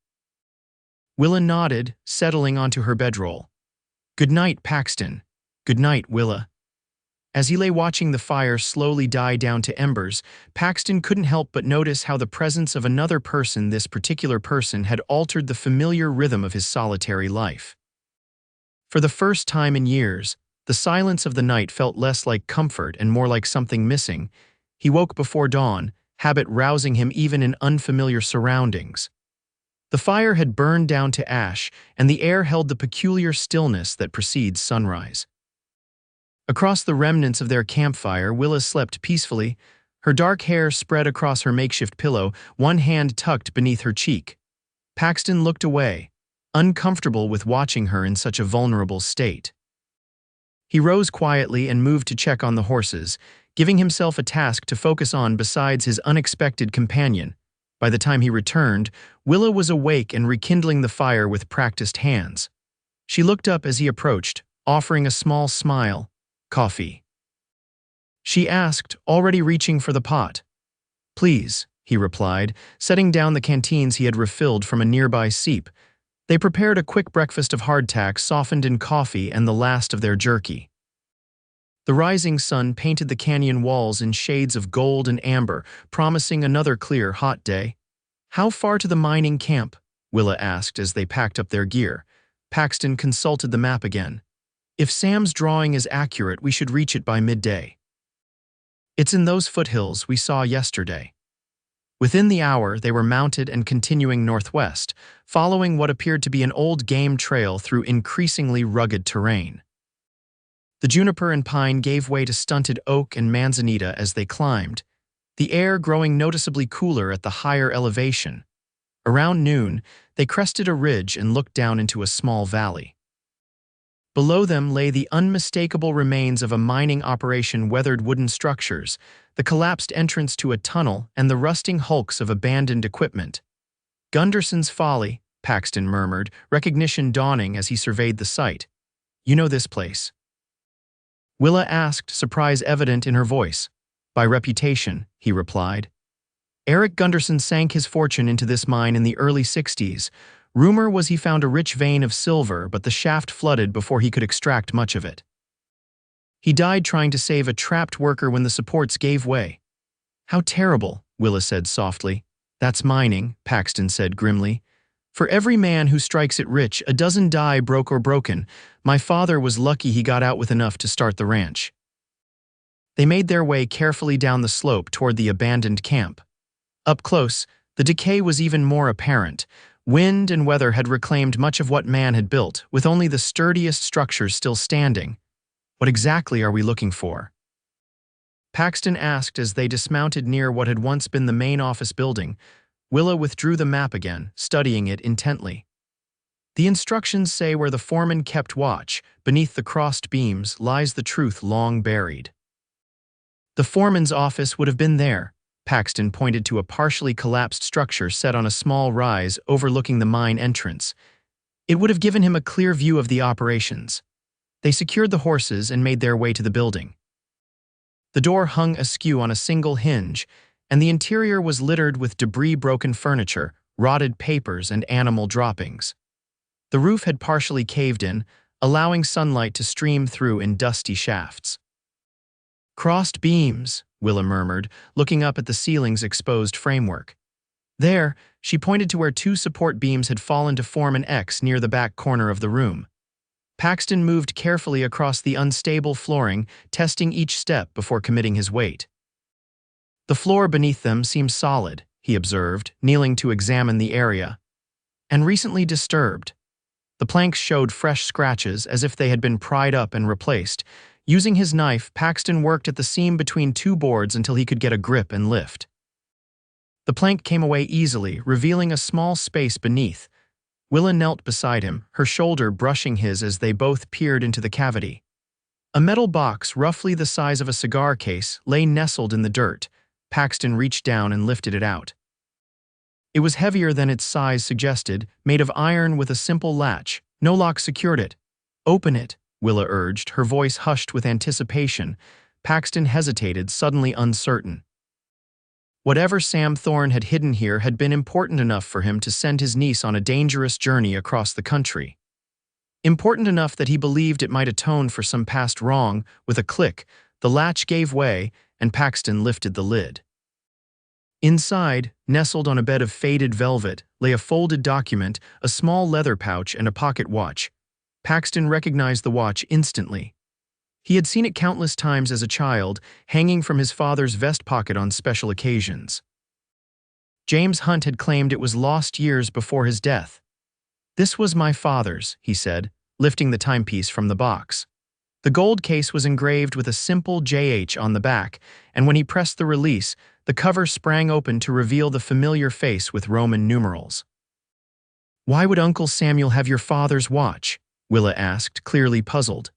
Willa nodded, settling onto her bedroll. "Good night, Paxton." "Good night, Willa." As he lay watching the fire slowly die down to embers, Paxton couldn't help but notice how the presence of another person, this particular person, had altered the familiar rhythm of his solitary life. For the first time in years, the silence of the night felt less like comfort and more like something missing. He woke before dawn, habit rousing him even in unfamiliar surroundings. The fire had burned down to ash, and the air held the peculiar stillness that precedes sunrise. Across the remnants of their campfire, Willa slept peacefully, her dark hair spread across her makeshift pillow, one hand tucked beneath her cheek. Paxton looked away, uncomfortable with watching her in such a vulnerable state. He rose quietly and moved to check on the horses, giving himself a task to focus on besides his unexpected companion. By the time he returned, Willa was awake and rekindling the fire with practiced hands. She looked up as he approached, offering a small smile. "Coffee?" she asked, already reaching for the pot. "Please," he replied, setting down the canteens he had refilled from a nearby seep. They prepared a quick breakfast of hardtack softened in coffee and the last of their jerky. The rising sun painted the canyon walls in shades of gold and amber, promising another clear, hot day. "How far to the mining camp?" Willa asked as they packed up their gear. Paxton consulted the map again. "If Sam's drawing is accurate, we should reach it by midday. It's in those foothills we saw yesterday." Within the hour, they were mounted and continuing northwest, following what appeared to be an old game trail through increasingly rugged terrain. The juniper and pine gave way to stunted oak and manzanita as they climbed, the air growing noticeably cooler at the higher elevation. Around noon, they crested a ridge and looked down into a small valley. Below them lay the unmistakable remains of a mining operation, weathered wooden structures, the collapsed entrance to a tunnel, and the rusting hulks of abandoned equipment. "Gunderson's Folly," Paxton murmured, recognition dawning as he surveyed the site. "You know this place?" Willa asked, surprise evident in her voice. "By reputation," he replied. "Eric Gunderson sank his fortune into this mine in the early 60s. Rumor was he found a rich vein of silver, but the shaft flooded before he could extract much of it. He died trying to save a trapped worker when the supports gave way." "How terrible," Willa said softly. "That's mining," Paxton said grimly. "For every man who strikes it rich, a dozen die broke or broken. My father was lucky he got out with enough to start the ranch." They made their way carefully down the slope toward the abandoned camp. Up close, the decay was even more apparent. Wind and weather had reclaimed much of what man had built, with only the sturdiest structures still standing. "What exactly are we looking for?" Paxton asked as they dismounted near what had once been the main office building. Willa withdrew the map again, studying it intently. "The instructions say where the foreman kept watch. Beneath the crossed beams lies the truth long buried." The foreman's office would have been there. Paxton pointed to a partially collapsed structure set on a small rise overlooking the mine entrance. It would have given him a clear view of the operations. They secured the horses and made their way to the building. The door hung askew on a single hinge, and the interior was littered with debris-broken furniture, rotted papers, and animal droppings. The roof had partially caved in, allowing sunlight to stream through in dusty shafts. "Crossed beams," Willa murmured, looking up at the ceiling's exposed framework. There, she pointed to where two support beams had fallen to form an X near the back corner of the room. Paxton moved carefully across the unstable flooring, testing each step before committing his weight. The floor beneath them seemed solid, he observed, kneeling to examine the area. And recently disturbed. The planks showed fresh scratches as if they had been pried up and replaced, Using his knife, Paxton worked at the seam between two boards until he could get a grip and lift. The plank came away easily, revealing a small space beneath. Willa knelt beside him, her shoulder brushing his as they both peered into the cavity. A metal box, roughly the size of a cigar case, lay nestled in the dirt. Paxton reached down and lifted it out. It was heavier than its size suggested, made of iron with a simple latch. No lock secured it. "Open it," Willa urged, her voice hushed with anticipation. Paxton hesitated, suddenly uncertain. Whatever Sam Thorne had hidden here had been important enough for him to send his niece on a dangerous journey across the country. Important enough that he believed it might atone for some past wrong. With a click, the latch gave way, and Paxton lifted the lid. Inside, nestled on a bed of faded velvet, lay a folded document, a small leather pouch, and a pocket watch. Paxton recognized the watch instantly. He had seen it countless times as a child, hanging from his father's vest pocket on special occasions. James Hunt had claimed it was lost years before his death. "This was my father's," he said, lifting the timepiece from the box. The gold case was engraved with a simple JH on the back, and when he pressed the release, the cover sprang open to reveal the familiar face with Roman numerals. "Why would Uncle Samuel have your father's watch?" Willa asked, clearly puzzled.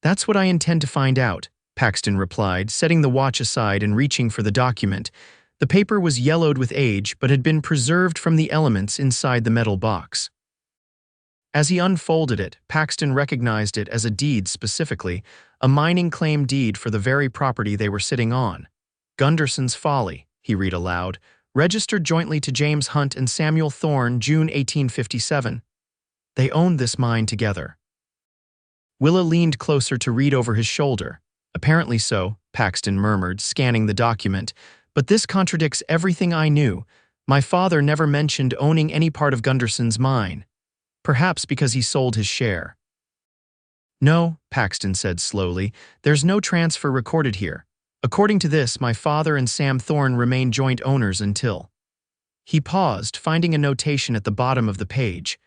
"That's what I intend to find out," Paxton replied, setting the watch aside and reaching for the document. The paper was yellowed with age, but had been preserved from the elements inside the metal box. As he unfolded it, Paxton recognized it as a deed specifically, a mining claim deed for the very property they were sitting on. "Gunderson's Folly," he read aloud, "registered jointly to James Hunt and Samuel Thorne, June 1857. They owned this mine together." Willa leaned closer to read over his shoulder. "Apparently so," Paxton murmured, scanning the document. "But this contradicts everything I knew. My father never mentioned owning any part of Gunderson's mine. Perhaps because he sold his share." "No," Paxton said slowly, "there's no transfer recorded here. According to this, my father and Sam Thorne remain joint owners until—" He paused, finding a notation at the bottom of the page.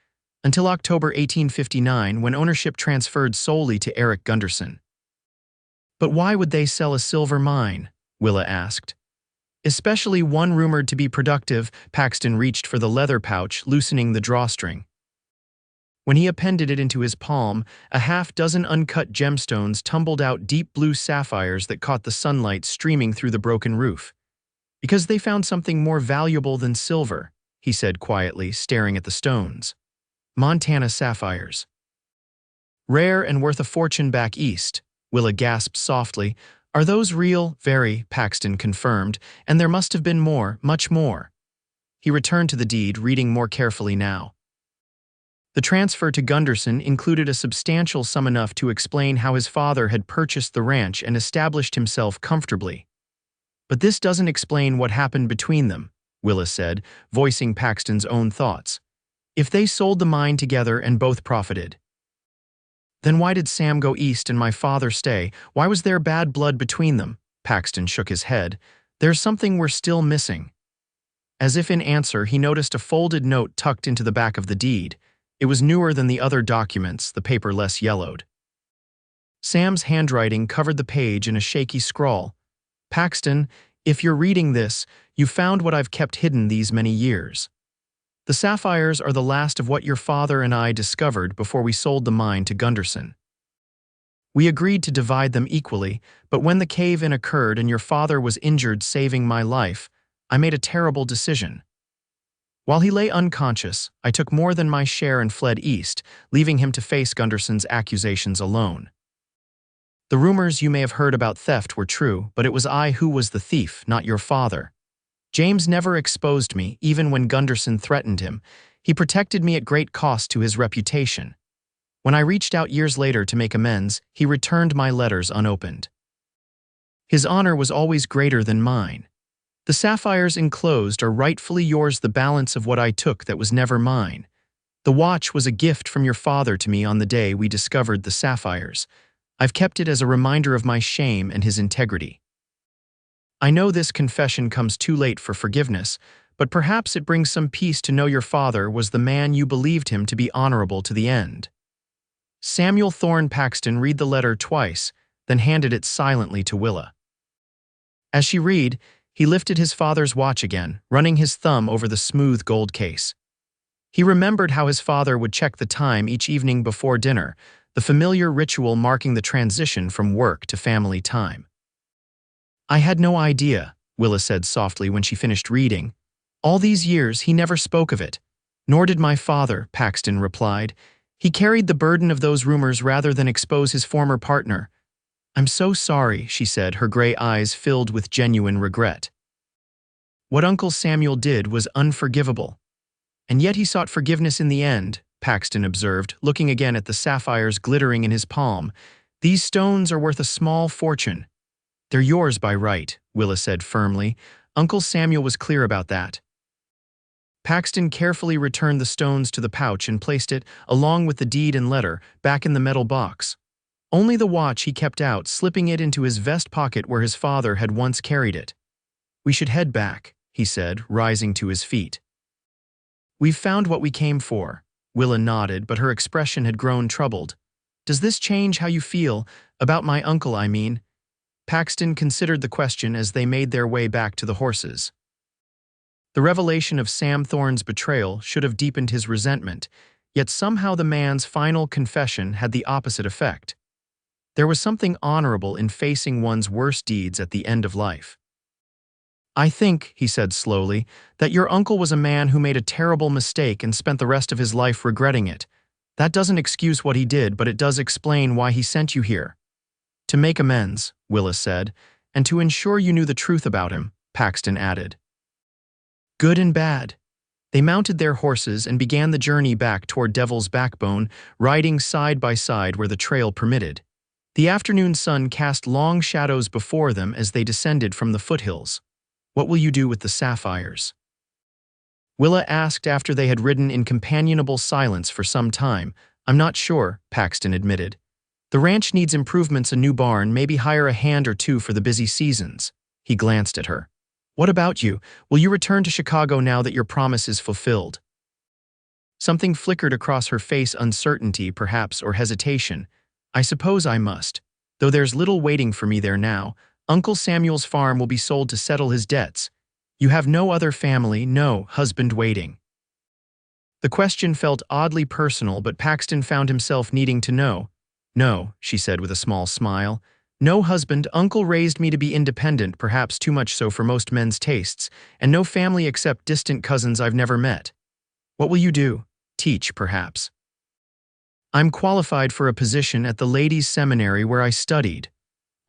"Until October 1859, when ownership transferred solely to Eric Gunderson." "But why would they sell a silver mine?" Willa asked. "Especially one rumored to be productive." Paxton reached for the leather pouch, loosening the drawstring. When he appended it into his palm, a half-dozen uncut gemstones tumbled out, deep blue sapphires that caught the sunlight streaming through the broken roof. "Because they found something more valuable than silver," he said quietly, staring at the stones. "Montana sapphires. Rare and worth a fortune back east," Willa gasped softly. "Are those real?" "Very," Paxton confirmed, "and there must have been more, much more." He returned to the deed, reading more carefully now. The transfer to Gunderson included a substantial sum, enough to explain how his father had purchased the ranch and established himself comfortably. "But this doesn't explain what happened between them," Willa said, voicing Paxton's own thoughts. "If they sold the mine together and both profited, then why did Sam go east and my father stay? Why was there bad blood between them?" Paxton shook his head. "There's something we're still missing." As if in answer, he noticed a folded note tucked into the back of the deed. It was newer than the other documents, the paper less yellowed. Sam's handwriting covered the page in a shaky scrawl. "Paxton, if you're reading this, you found what I've kept hidden these many years. The sapphires are the last of what your father and I discovered before we sold the mine to Gunderson. We agreed to divide them equally, but when the cave-in occurred and your father was injured saving my life, I made a terrible decision. While he lay unconscious, I took more than my share and fled east, leaving him to face Gunderson's accusations alone. The rumors you may have heard about theft were true, but it was I who was the thief, not your father. James never exposed me, even when Gunderson threatened him. He protected me at great cost to his reputation. When I reached out years later to make amends, he returned my letters unopened. His honor was always greater than mine. The sapphires enclosed are rightfully yours, the balance of what I took that was never mine. The watch was a gift from your father to me on the day we discovered the sapphires. I've kept it as a reminder of my shame and his integrity. I know this confession comes too late for forgiveness, but perhaps it brings some peace to know your father was the man you believed him to be, honorable to the end." Samuel Thorne. Paxton read the letter twice, then handed it silently to Willa. As she read, he lifted his father's watch again, running his thumb over the smooth gold case. He remembered how his father would check the time each evening before dinner, the familiar ritual marking the transition from work to family time. "I had no idea," Willa said softly when she finished reading. "All these years he never spoke of it." "Nor did my father," Paxton replied. "He carried the burden of those rumors rather than expose his former partner." "I'm so sorry," she said, her gray eyes filled with genuine regret. What Uncle Samuel did was unforgivable. "And yet he sought forgiveness in the end," Paxton observed, looking again at the sapphires glittering in his palm. "These stones are worth a small fortune." "They're yours by right," Willa said firmly. "Uncle Samuel was clear about that." Paxton carefully returned the stones to the pouch and placed it, along with the deed and letter, back in the metal box. Only the watch he kept out, slipping it into his vest pocket where his father had once carried it. "We should head back," he said, rising to his feet. "We've found what we came for." Willa nodded, but her expression had grown troubled. "Does this change how you feel? About my uncle, I mean?" Paxton considered the question as they made their way back to the horses. The revelation of Sam Thorne's betrayal should have deepened his resentment, yet somehow the man's final confession had the opposite effect. There was something honorable in facing one's worst deeds at the end of life. "I think," he said slowly, "that your uncle was a man who made a terrible mistake and spent the rest of his life regretting it. That doesn't excuse what he did, but it does explain why he sent you here." "To make amends," Willa said, "and to ensure you knew the truth about him," Paxton added. "Good and bad." They mounted their horses and began the journey back toward Devil's Backbone, riding side by side where the trail permitted. The afternoon sun cast long shadows before them as they descended from the foothills. "What will you do with the sapphires?" Willa asked after they had ridden in companionable silence for some time. "I'm not sure," Paxton admitted. "The ranch needs improvements, a new barn, maybe hire a hand or two for the busy seasons." He glanced at her. "What about you? Will you return to Chicago now that your promise is fulfilled?" Something flickered across her face, uncertainty, perhaps, or hesitation. "I suppose I must. Though there's little waiting for me there now. Uncle Samuel's farm will be sold to settle his debts. You have no other family, no husband waiting." The question felt oddly personal, but Paxton found himself needing to know. "No," she said with a small smile. "No husband. Uncle raised me to be independent, perhaps too much so for most men's tastes, and no family except distant cousins I've never met." "What will you do? Teach, perhaps?" "I'm qualified for a position at the ladies' seminary where I studied.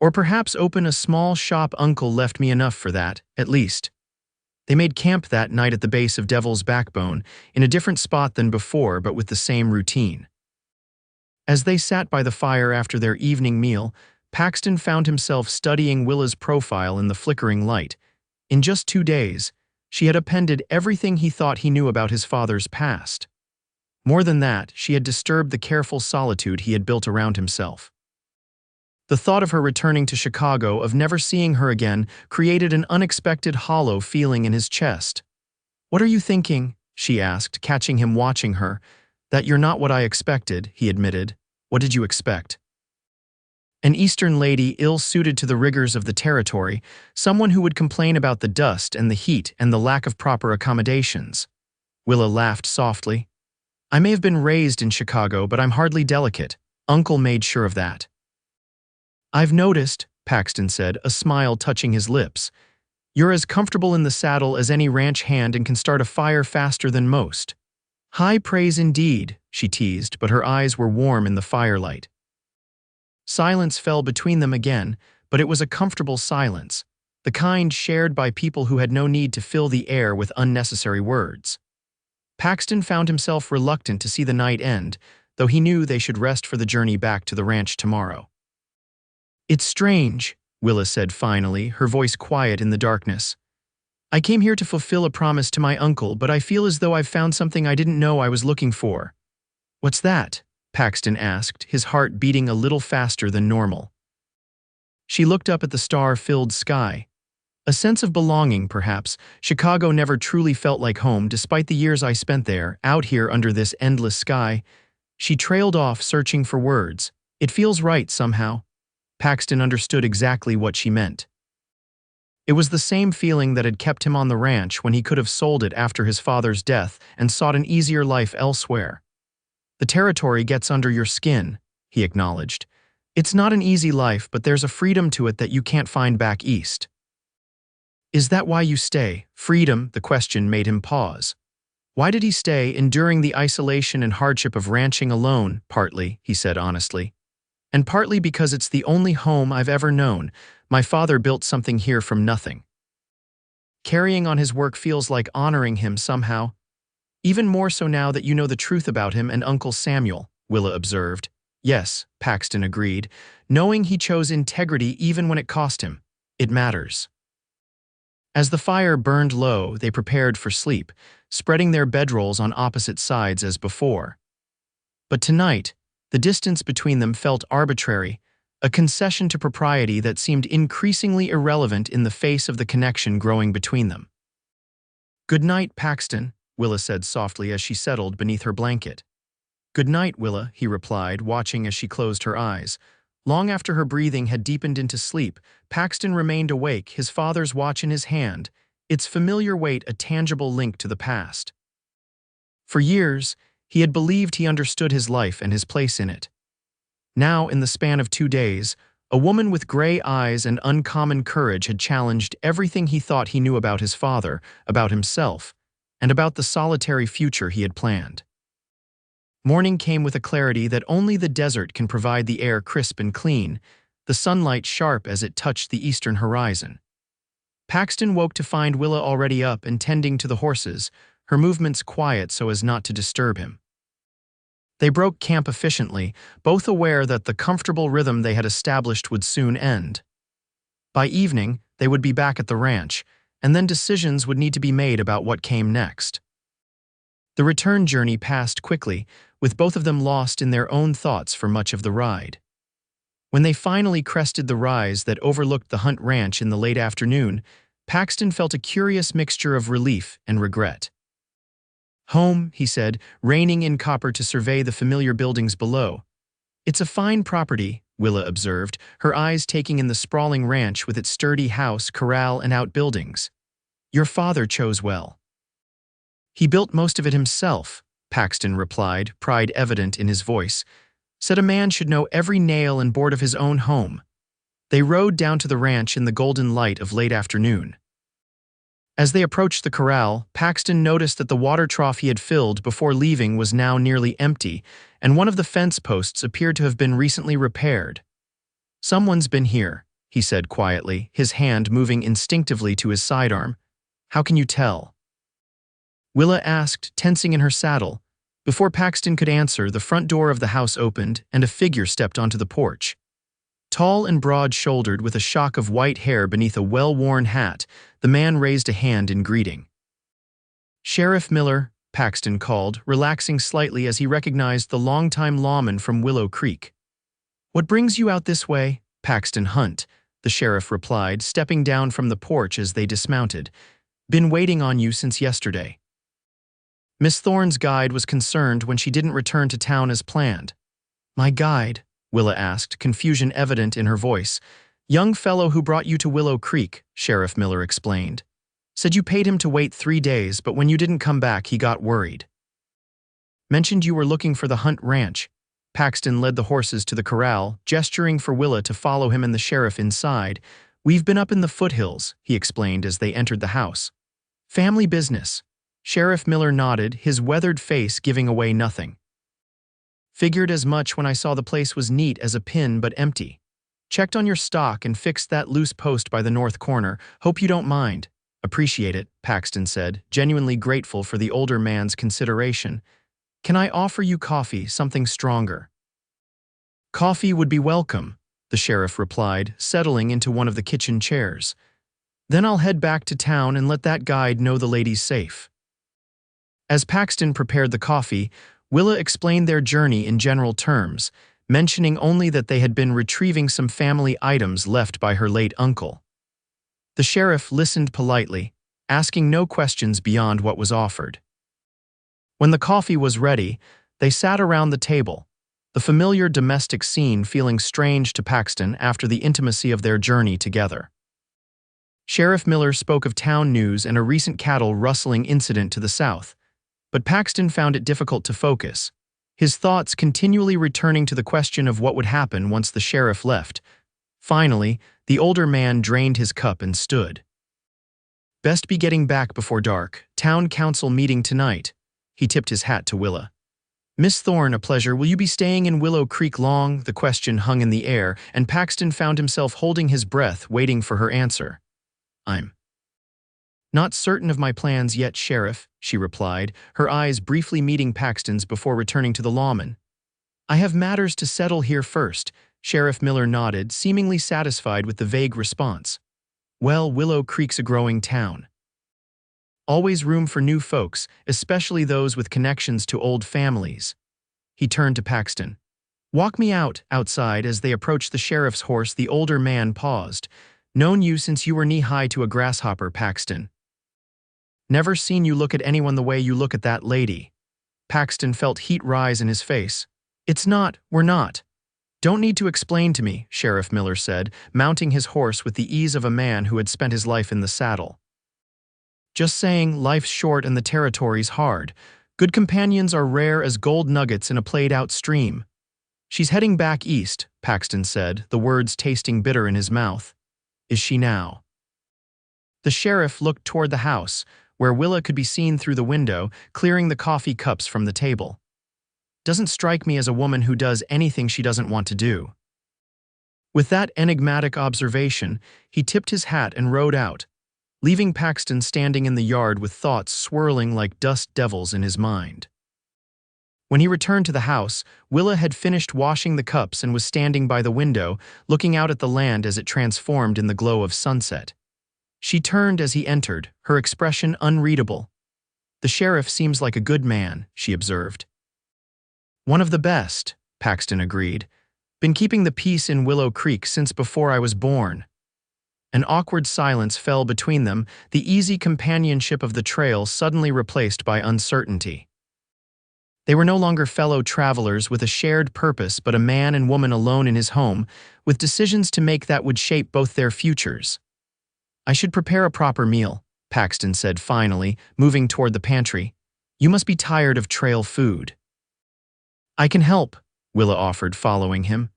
Or perhaps open a small shop. Uncle left me enough for that, at least." They made camp that night at the base of Devil's Backbone, in a different spot than before, but with the same routine. As they sat by the fire after their evening meal, Paxton found himself studying Willa's profile in the flickering light. In just 2 days, she had appended everything he thought he knew about his father's past. More than that, she had disturbed the careful solitude he had built around himself. The thought of her returning to Chicago, of never seeing her again, created an unexpected hollow feeling in his chest. "What are you thinking?" she asked, catching him watching her. "That you're not what I expected," he admitted. "What did you expect?" "An Eastern lady ill-suited to the rigors of the territory, someone who would complain about the dust and the heat and the lack of proper accommodations." Willa laughed softly. "I may have been raised in Chicago, but I'm hardly delicate. Uncle made sure of that." "I've noticed," Paxton said, a smile touching his lips. "You're as comfortable in the saddle as any ranch hand and can start a fire faster than most." "High praise indeed," she teased, but her eyes were warm in the firelight. Silence fell between them again, but it was a comfortable silence, the kind shared by people who had no need to fill the air with unnecessary words. Paxton found himself reluctant to see the night end, though he knew they should rest for the journey back to the ranch tomorrow. "It's strange," Willa said finally, her voice quiet in the darkness. "I came here to fulfill a promise to my uncle, but I feel as though I've found something I didn't know I was looking for." "What's that?" Paxton asked, his heart beating a little faster than normal. She looked up at the star-filled sky. "A sense of belonging, perhaps. Chicago never truly felt like home, despite the years I spent there, out here under this endless sky." She trailed off, searching for words. "It feels right, somehow." Paxton understood exactly what she meant. It was the same feeling that had kept him on the ranch when he could have sold it after his father's death and sought an easier life elsewhere. The territory gets under your skin, he acknowledged. It's not an easy life, but there's a freedom to it that you can't find back east. Is that why you stay? Freedom, the question made him pause. Why did he stay, enduring the isolation and hardship of ranching alone? Partly, he said honestly. And partly because it's the only home I've ever known. My father built something here from nothing. Carrying on his work feels like honoring him somehow. Even more so now that you know the truth about him and Uncle Samuel, Willa observed. Yes, Paxton agreed, knowing he chose integrity even when it cost him. It matters. As the fire burned low, they prepared for sleep, spreading their bedrolls on opposite sides as before. But tonight, the distance between them felt arbitrary, a concession to propriety that seemed increasingly irrelevant in the face of the connection growing between them. "Good night, Paxton," Willa said softly as she settled beneath her blanket. "Good night, Willa," he replied, watching as she closed her eyes. Long after her breathing had deepened into sleep, Paxton remained awake, his father's watch in his hand, its familiar weight a tangible link to the past. For years, he had believed he understood his life and his place in it. Now, in the span of 2 days, a woman with gray eyes and uncommon courage had challenged everything he thought he knew about his father, about himself, and about the solitary future he had planned. Morning came with a clarity that only the desert can provide, the air crisp and clean, the sunlight sharp as it touched the eastern horizon. Paxton woke to find Willa already up and tending to the horses, her movements quiet so as not to disturb him. They broke camp efficiently, both aware that the comfortable rhythm they had established would soon end. By evening, they would be back at the ranch, and then decisions would need to be made about what came next. The return journey passed quickly, with both of them lost in their own thoughts for much of the ride. When they finally crested the rise that overlooked the Hunt ranch in the late afternoon, Paxton felt a curious mixture of relief and regret. "Home," he said, reining in copper to survey the familiar buildings below. "It's a fine property," Willa observed, her eyes taking in the sprawling ranch with its sturdy house, corral, and outbuildings. "Your father chose well." "He built most of it himself," Paxton replied, pride evident in his voice. "Said a man should know every nail and board of his own home." They rode down to the ranch in the golden light of late afternoon. As they approached the corral, Paxton noticed that the water trough he had filled before leaving was now nearly empty, and one of the fence posts appeared to have been recently repaired. "Someone's been here," he said quietly, his hand moving instinctively to his sidearm. "How can you tell?" Willa asked, tensing in her saddle. Before Paxton could answer, the front door of the house opened, and a figure stepped onto the porch. Tall and broad-shouldered, with a shock of white hair beneath a well-worn hat, the man raised a hand in greeting. "Sheriff Miller," Paxton called, relaxing slightly as he recognized the longtime lawman from Willow Creek. "What brings you out this way?" "Paxton Hunt," the sheriff replied, stepping down from the porch as they dismounted. "Been waiting on you since yesterday." Miss Thorne's guide was concerned when she didn't return to town as planned. "My guide?" Willa asked, confusion evident in her voice. "Young fellow who brought you to Willow Creek," Sheriff Miller explained. "Said you paid him to wait 3 days, but when you didn't come back, he got worried. Mentioned you were looking for the Hunt ranch." Paxton led the horses to the corral, gesturing for Willa to follow him and the sheriff inside. "We've been up in the foothills," he explained as they entered the house. "Family business." Sheriff Miller nodded, his weathered face giving away nothing. "Figured as much when I saw the place was neat as a pin but empty. Checked on your stock and fixed that loose post by the north corner. Hope you don't mind." "Appreciate it," Paxton said, genuinely grateful for the older man's consideration. "Can I offer you coffee, something stronger?" "Coffee would be welcome," the sheriff replied, settling into one of the kitchen chairs. "Then I'll head back to town and let that guide know the lady's safe." As Paxton prepared the coffee, Willa explained their journey in general terms, mentioning only that they had been retrieving some family items left by her late uncle. The sheriff listened politely, asking no questions beyond what was offered. When the coffee was ready, they sat around the table, the familiar domestic scene feeling strange to Paxton after the intimacy of their journey together. Sheriff Miller spoke of town news and a recent cattle rustling incident to the south, but Paxton found it difficult to focus, his thoughts continually returning to the question of what would happen once the sheriff left. Finally, the older man drained his cup and stood. "Best be getting back before dark. Town council meeting tonight." He tipped his hat to Willa. "Miss Thorne, a pleasure. Will you be staying in Willow Creek long?" The question hung in the air, and Paxton found himself holding his breath, waiting for her answer. "I'm not certain of my plans yet, Sheriff," she replied, her eyes briefly meeting Paxton's before returning to the lawman. "I have matters to settle here first." Sheriff Miller nodded, seemingly satisfied with the vague response. "Well, Willow Creek's a growing town. Always room for new folks, especially those with connections to old families." He turned to Paxton. "Walk me outside." As they approached the sheriff's horse, the older man paused. "Known you since you were knee-high to a grasshopper, Paxton. Never seen you look at anyone the way you look at that lady." Paxton felt heat rise in his face. We're not. "Don't need to explain to me," Sheriff Miller said, mounting his horse with the ease of a man who had spent his life in the saddle. "Just saying, life's short and the territory's hard. Good companions are rare as gold nuggets in a played-out stream." "She's heading back east," Paxton said, the words tasting bitter in his mouth. "Is she now?" The sheriff looked toward the house, where Willa could be seen through the window, clearing the coffee cups from the table. "Doesn't strike me as a woman who does anything she doesn't want to do." With that enigmatic observation, he tipped his hat and rode out, leaving Paxton standing in the yard with thoughts swirling like dust devils in his mind. When he returned to the house, Willa had finished washing the cups and was standing by the window, looking out at the land as it transformed in the glow of sunset. She turned as he entered, her expression unreadable. "The sheriff seems like a good man," she observed. "One of the best," Paxton agreed. "Been keeping the peace in Willow Creek since before I was born." An awkward silence fell between them, the easy companionship of the trail suddenly replaced by uncertainty. They were no longer fellow travelers with a shared purpose, but a man and woman alone in his home, with decisions to make that would shape both their futures. "I should prepare a proper meal," Paxton said finally, moving toward the pantry. "You must be tired of trail food." "I can help," Willa offered, following him.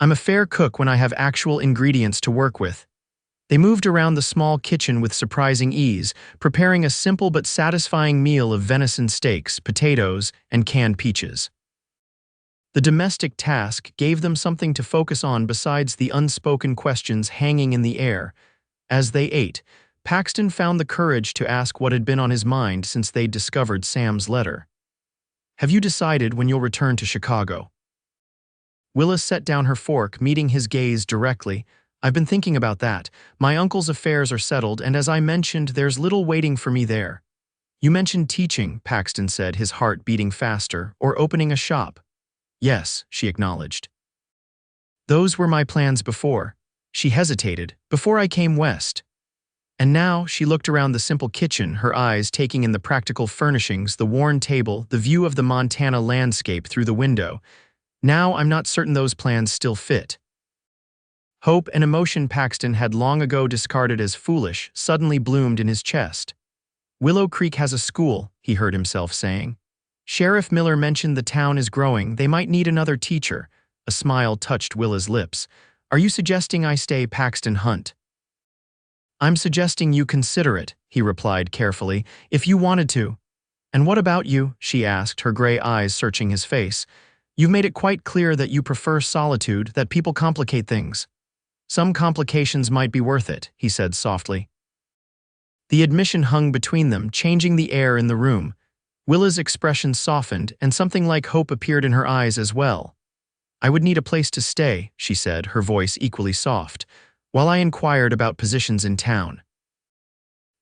"I'm a fair cook when I have actual ingredients to work with." They moved around the small kitchen with surprising ease, preparing a simple but satisfying meal of venison steaks, potatoes, and canned peaches. The domestic task gave them something to focus on besides the unspoken questions hanging in the air. As they ate, Paxton found the courage to ask what had been on his mind since they'd discovered Sam's letter. "Have you decided when you'll return to Chicago?" Willa set down her fork, meeting his gaze directly. "I've been thinking about that. My uncle's affairs are settled, and as I mentioned, there's little waiting for me there." "You mentioned teaching," Paxton said, his heart beating faster, "or opening a shop." "Yes," she acknowledged. "Those were my plans before." She hesitated. "Before I came west." And now she looked around the simple kitchen, her eyes taking in the practical furnishings, the worn table, the view of the Montana landscape through the window. "Now I'm not certain those plans still fit." Hope and emotion Paxton had long ago discarded as foolish suddenly bloomed in his chest. "Willow Creek has a school," he heard himself saying. "Sheriff Miller mentioned the town is growing. They might need another teacher." A smile touched Willa's lips. "Are you suggesting I stay Paxton Hunt?" "I'm suggesting you consider it," he replied carefully, "if you wanted to." "And what about you?" she asked, her gray eyes searching his face. "You've made it quite clear that you prefer solitude, that people complicate things." "Some complications might be worth it," he said softly. The admission hung between them, changing the air in the room. Willa's expression softened, and something like hope appeared in her eyes as well. "I would need a place to stay," she said, her voice equally soft, "while I inquired about positions in town."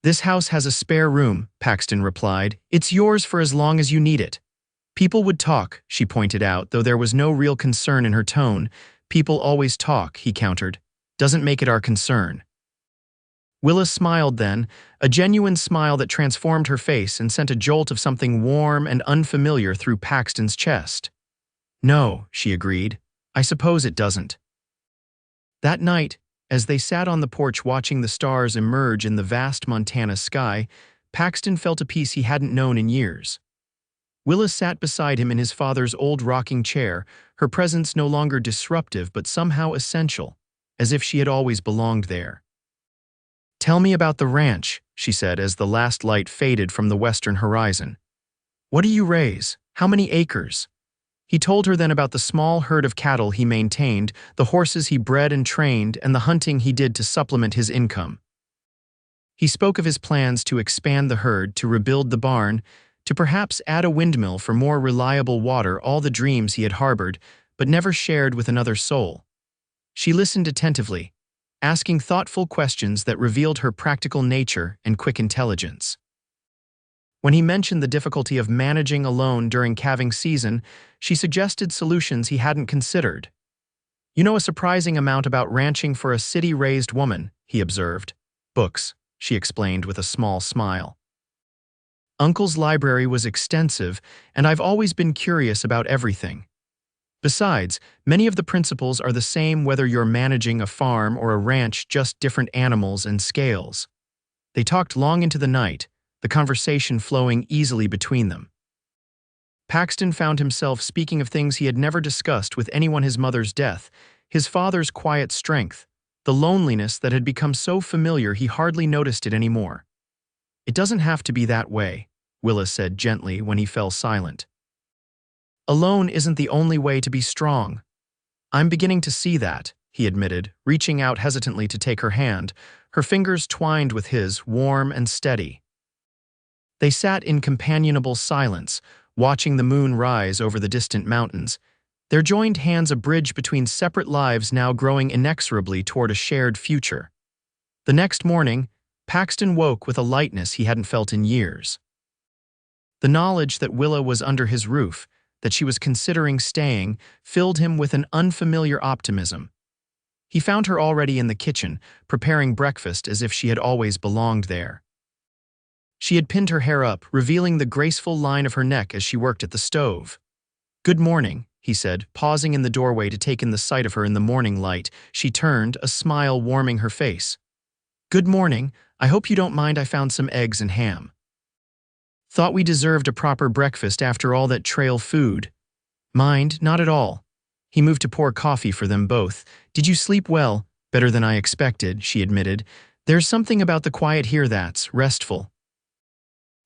"This house has a spare room," Paxton replied. "It's yours for as long as you need it." "People would talk," she pointed out, though there was no real concern in her tone. "People always talk," he countered. "Doesn't make it our concern." Willa smiled then, a genuine smile that transformed her face and sent a jolt of something warm and unfamiliar through Paxton's chest. No, she agreed. I suppose it doesn't. That night, as they sat on the porch watching the stars emerge in the vast Montana sky, Paxton felt a peace he hadn't known in years. Willa sat beside him in his father's old rocking chair, her presence no longer disruptive but somehow essential, as if she had always belonged there. "Tell me about the ranch," she said as the last light faded from the western horizon. "What do you raise? How many acres?" He told her then about the small herd of cattle he maintained, the horses he bred and trained, and the hunting he did to supplement his income. He spoke of his plans to expand the herd, to rebuild the barn, to perhaps add a windmill for more reliable water, all the dreams he had harbored, but never shared with another soul. She listened attentively, asking thoughtful questions that revealed her practical nature and quick intelligence. When he mentioned the difficulty of managing alone during calving season, she suggested solutions he hadn't considered. "You know a surprising amount about ranching for a city-raised woman," he observed. "Books," she explained with a small smile. "Uncle's library was extensive, and I've always been curious about everything. Besides, many of the principles are the same whether you're managing a farm or a ranch, just different animals and scales." They talked long into the night, the conversation flowing easily between them. Paxton found himself speaking of things he had never discussed with anyone: his mother's death, his father's quiet strength, the loneliness that had become so familiar he hardly noticed it anymore. "It doesn't have to be that way," Willa said gently when he fell silent. "Alone isn't the only way to be strong." "I'm beginning to see that," he admitted, reaching out hesitantly to take her hand, her fingers twined with his, warm and steady. They sat in companionable silence, watching the moon rise over the distant mountains, their joined hands a bridge between separate lives now growing inexorably toward a shared future. The next morning, Paxton woke with a lightness he hadn't felt in years. The knowledge that Willa was under his roof, that she was considering staying, filled him with an unfamiliar optimism. He found her already in the kitchen, preparing breakfast as if she had always belonged there. She had pinned her hair up, revealing the graceful line of her neck as she worked at the stove. "Good morning," he said, pausing in the doorway to take in the sight of her in the morning light. She turned, a smile warming her face. "Good morning. I hope you don't mind I found some eggs and ham. Thought we deserved a proper breakfast after all that trail food." "Mind, not at all." He moved to pour coffee for them both. "Did you sleep well?" "Better than I expected," she admitted. "There's something about the quiet here that's restful."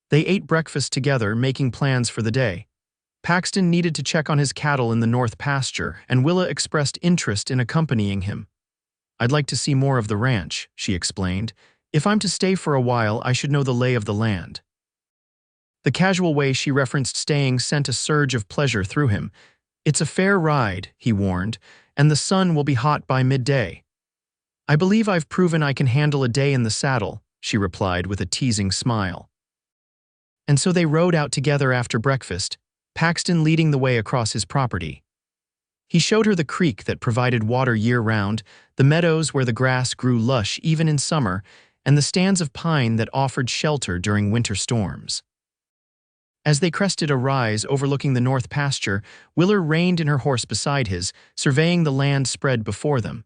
They ate breakfast together, making plans for the day. Paxton needed to check on his cattle in the north pasture, and Willa expressed interest in accompanying him. "I'd like to see more of the ranch," she explained. "If I'm to stay for a while, I should know the lay of the land." The casual way she referenced staying sent a surge of pleasure through him. "It's a fair ride," he warned, "and the sun will be hot by midday." "I believe I've proven I can handle a day in the saddle," she replied with a teasing smile. And so they rode out together after breakfast, Paxton leading the way across his property. He showed her the creek that provided water year-round, the meadows where the grass grew lush even in summer, and the stands of pine that offered shelter during winter storms. As they crested a rise overlooking the north pasture, Willa reined in her horse beside his, surveying the land spread before them.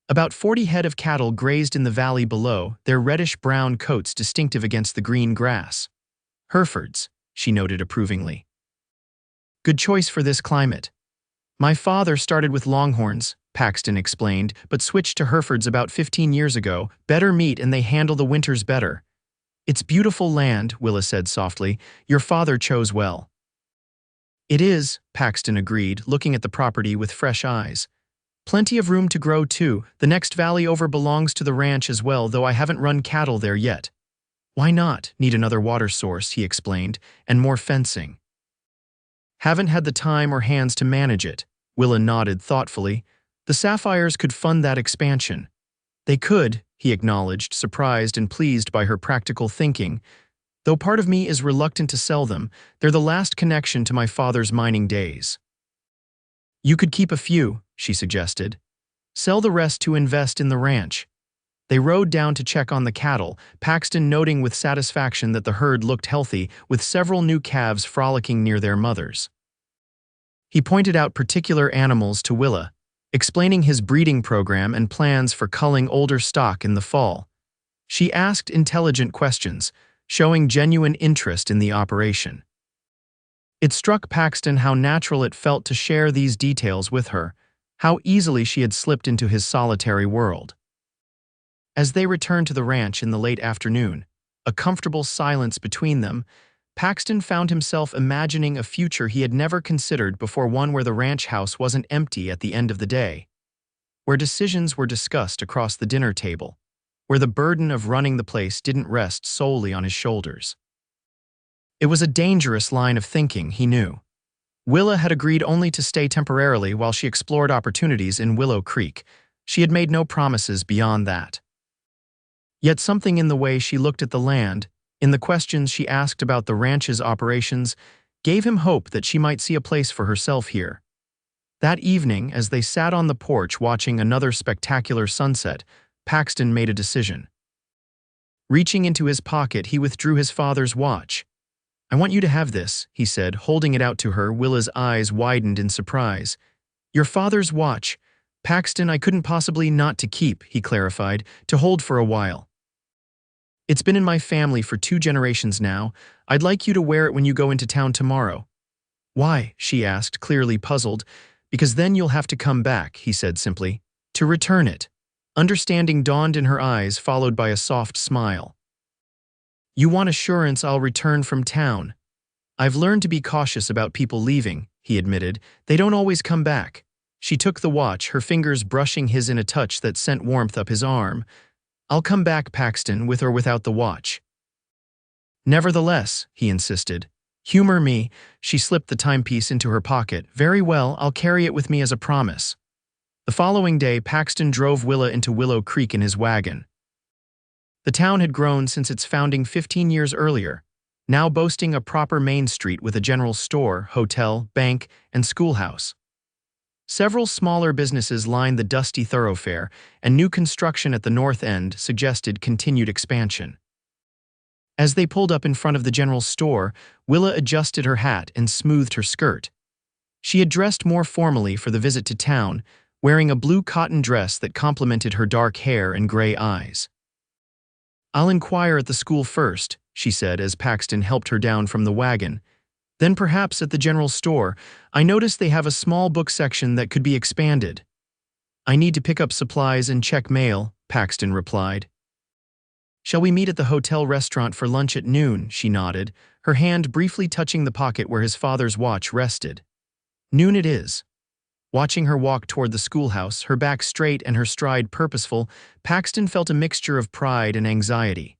About 40 head of cattle grazed in the valley below, their reddish-brown coats distinctive against the green grass. "Herefords," she noted approvingly. "Good choice for this climate." "My father started with Longhorns," Paxton explained, "but switched to Herefords about 15 years ago. Better meat and they handle the winters better." "It's beautiful land," Willa said softly. "Your father chose well." "It is," Paxton agreed, looking at the property with fresh eyes. "Plenty of room to grow too. The next valley over belongs to the ranch as well, though I haven't run cattle there yet." "Why not? Need another water source," he explained, "and more fencing." "Haven't had the time or hands to manage it," Willa nodded thoughtfully. "The sapphires could fund that expansion." "They could," he acknowledged, surprised and pleased by her practical thinking. "Though part of me is reluctant to sell them, they're the last connection to my father's mining days." "You could keep a few," she suggested. "Sell the rest to invest in the ranch." They rode down to check on the cattle, Paxton noting with satisfaction that the herd looked healthy, with several new calves frolicking near their mothers. He pointed out particular animals to Willa, explaining his breeding program and plans for culling older stock in the fall. She asked intelligent questions, showing genuine interest in the operation. It struck Paxton how natural it felt to share these details with her, how easily she had slipped into his solitary world. As they returned to the ranch in the late afternoon, a comfortable silence between them, Paxton found himself imagining a future he had never considered before, one where the ranch house wasn't empty at the end of the day, where decisions were discussed across the dinner table, where the burden of running the place didn't rest solely on his shoulders. It was a dangerous line of thinking, he knew. Willa had agreed only to stay temporarily while she explored opportunities in Willow Creek. She had made no promises beyond that. Yet something in the way she looked at the land, in the questions she asked about the ranch's operations, gave him hope that she might see a place for herself here. That evening, as they sat on the porch watching another spectacular sunset, Paxton made a decision. Reaching into his pocket, he withdrew his father's watch. "I want you to have this," he said, holding it out to her. Willa's eyes widened in surprise. "Your father's watch? Paxton, I couldn't possibly not to keep," he clarified, "to hold for a while. It's been in my family for 2 generations now. I'd like you to wear it when you go into town tomorrow." "Why?" she asked, clearly puzzled. "Because then you'll have to come back," he said simply, "to return it." Understanding dawned in her eyes, followed by a soft smile. "You want assurance I'll return from town?" "I've learned to be cautious about people leaving," he admitted. "They don't always come back." She took the watch, her fingers brushing his in a touch that sent warmth up his arm. "I'll come back, Paxton, with or without the watch." "Nevertheless," he insisted. "Humor me." She slipped the timepiece into her pocket. "Very well, I'll carry it with me as a promise." The following day, Paxton drove Willa into Willow Creek in his wagon. The town had grown since its founding 15 years earlier, now boasting a proper main street with a general store, hotel, bank, and schoolhouse. Several smaller businesses lined the dusty thoroughfare, and new construction at the north end suggested continued expansion. As they pulled up in front of the general store, Willa adjusted her hat and smoothed her skirt. She had dressed more formally for the visit to town, wearing a blue cotton dress that complemented her dark hair and gray eyes. "I'll inquire at the school first," she said as Paxton helped her down from the wagon. "Then perhaps at the general store. I noticed they have a small book section that could be expanded." "I need to pick up supplies and check mail," Paxton replied. "Shall we meet at the hotel restaurant for lunch at noon?" She nodded, her hand briefly touching the pocket where his father's watch rested. "Noon it is." Watching her walk toward the schoolhouse, her back straight and her stride purposeful, Paxton felt a mixture of pride and anxiety.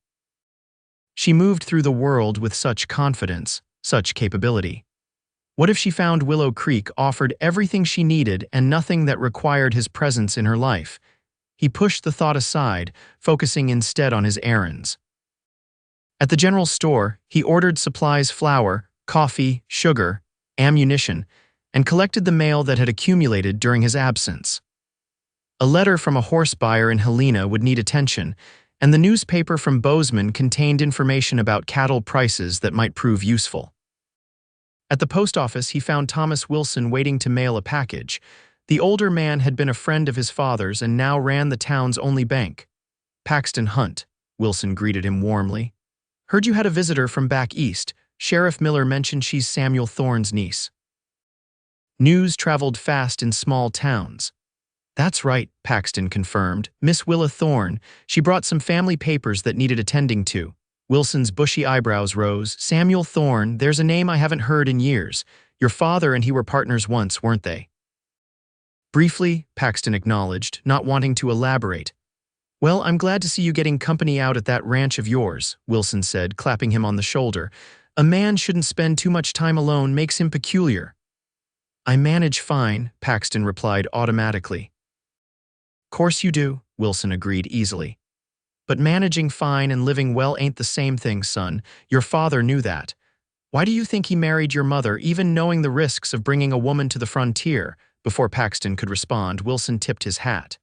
She moved through the world with such confidence, such capability. What if she found Willow Creek offered everything she needed and nothing that required his presence in her life? He pushed the thought aside, focusing instead on his errands. At the general store, he ordered supplies: flour, coffee, sugar, ammunition, and collected the mail that had accumulated during his absence. A letter from a horse buyer in Helena would need attention, and the newspaper from Bozeman contained information about cattle prices that might prove useful. At the post office, he found Thomas Wilson waiting to mail a package. The older man had been a friend of his father's and now ran the town's only bank. "Paxton Hunt," Wilson greeted him warmly. "Heard you had a visitor from back east. Sheriff Miller mentioned she's Samuel Thorne's niece." News traveled fast in small towns. "That's right," Paxton confirmed. "Miss Willa Thorne. She brought some family papers that needed attending to." Wilson's bushy eyebrows rose. "Samuel Thorne, there's a name I haven't heard in years. Your father and he were partners once, weren't they?" "Briefly," Paxton acknowledged, not wanting to elaborate. "Well, I'm glad to see you getting company out at that ranch of yours," Wilson said, clapping him on the shoulder. "A man shouldn't spend too much time alone, makes him peculiar." "I manage fine," Paxton replied automatically. "Course you do," Wilson agreed easily. "But managing fine and living well ain't the same thing, son. Your father knew that. Why do you think he married your mother, even knowing the risks of bringing a woman to the frontier?" Before Paxton could respond, Wilson tipped his hat.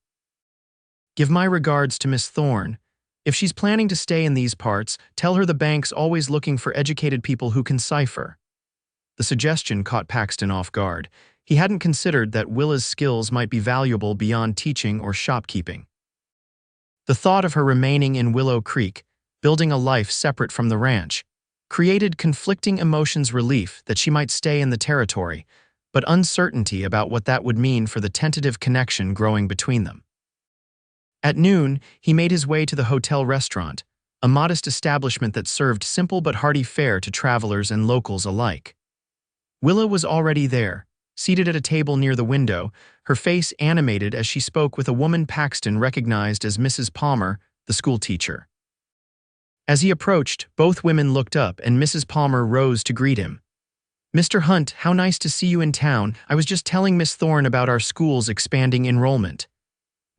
"Give my regards to Miss Thorne. If she's planning to stay in these parts, tell her the bank's always looking for educated people who can cipher." The suggestion caught Paxton off guard. He hadn't considered that Willa's skills might be valuable beyond teaching or shopkeeping. The thought of her remaining in Willow Creek, building a life separate from the ranch, created conflicting emotions: relief that she might stay in the territory, but uncertainty about what that would mean for the tentative connection growing between them. At noon, he made his way to the hotel restaurant, a modest establishment that served simple but hearty fare to travelers and locals alike. Willa was already there, seated at a table near the window, her face animated as she spoke with a woman Paxton recognized as Mrs. Palmer, the schoolteacher. As he approached, both women looked up and Mrs. Palmer rose to greet him. "Mr. Hunt, how nice to see you in town. I was just telling Miss Thorne about our school's expanding enrollment."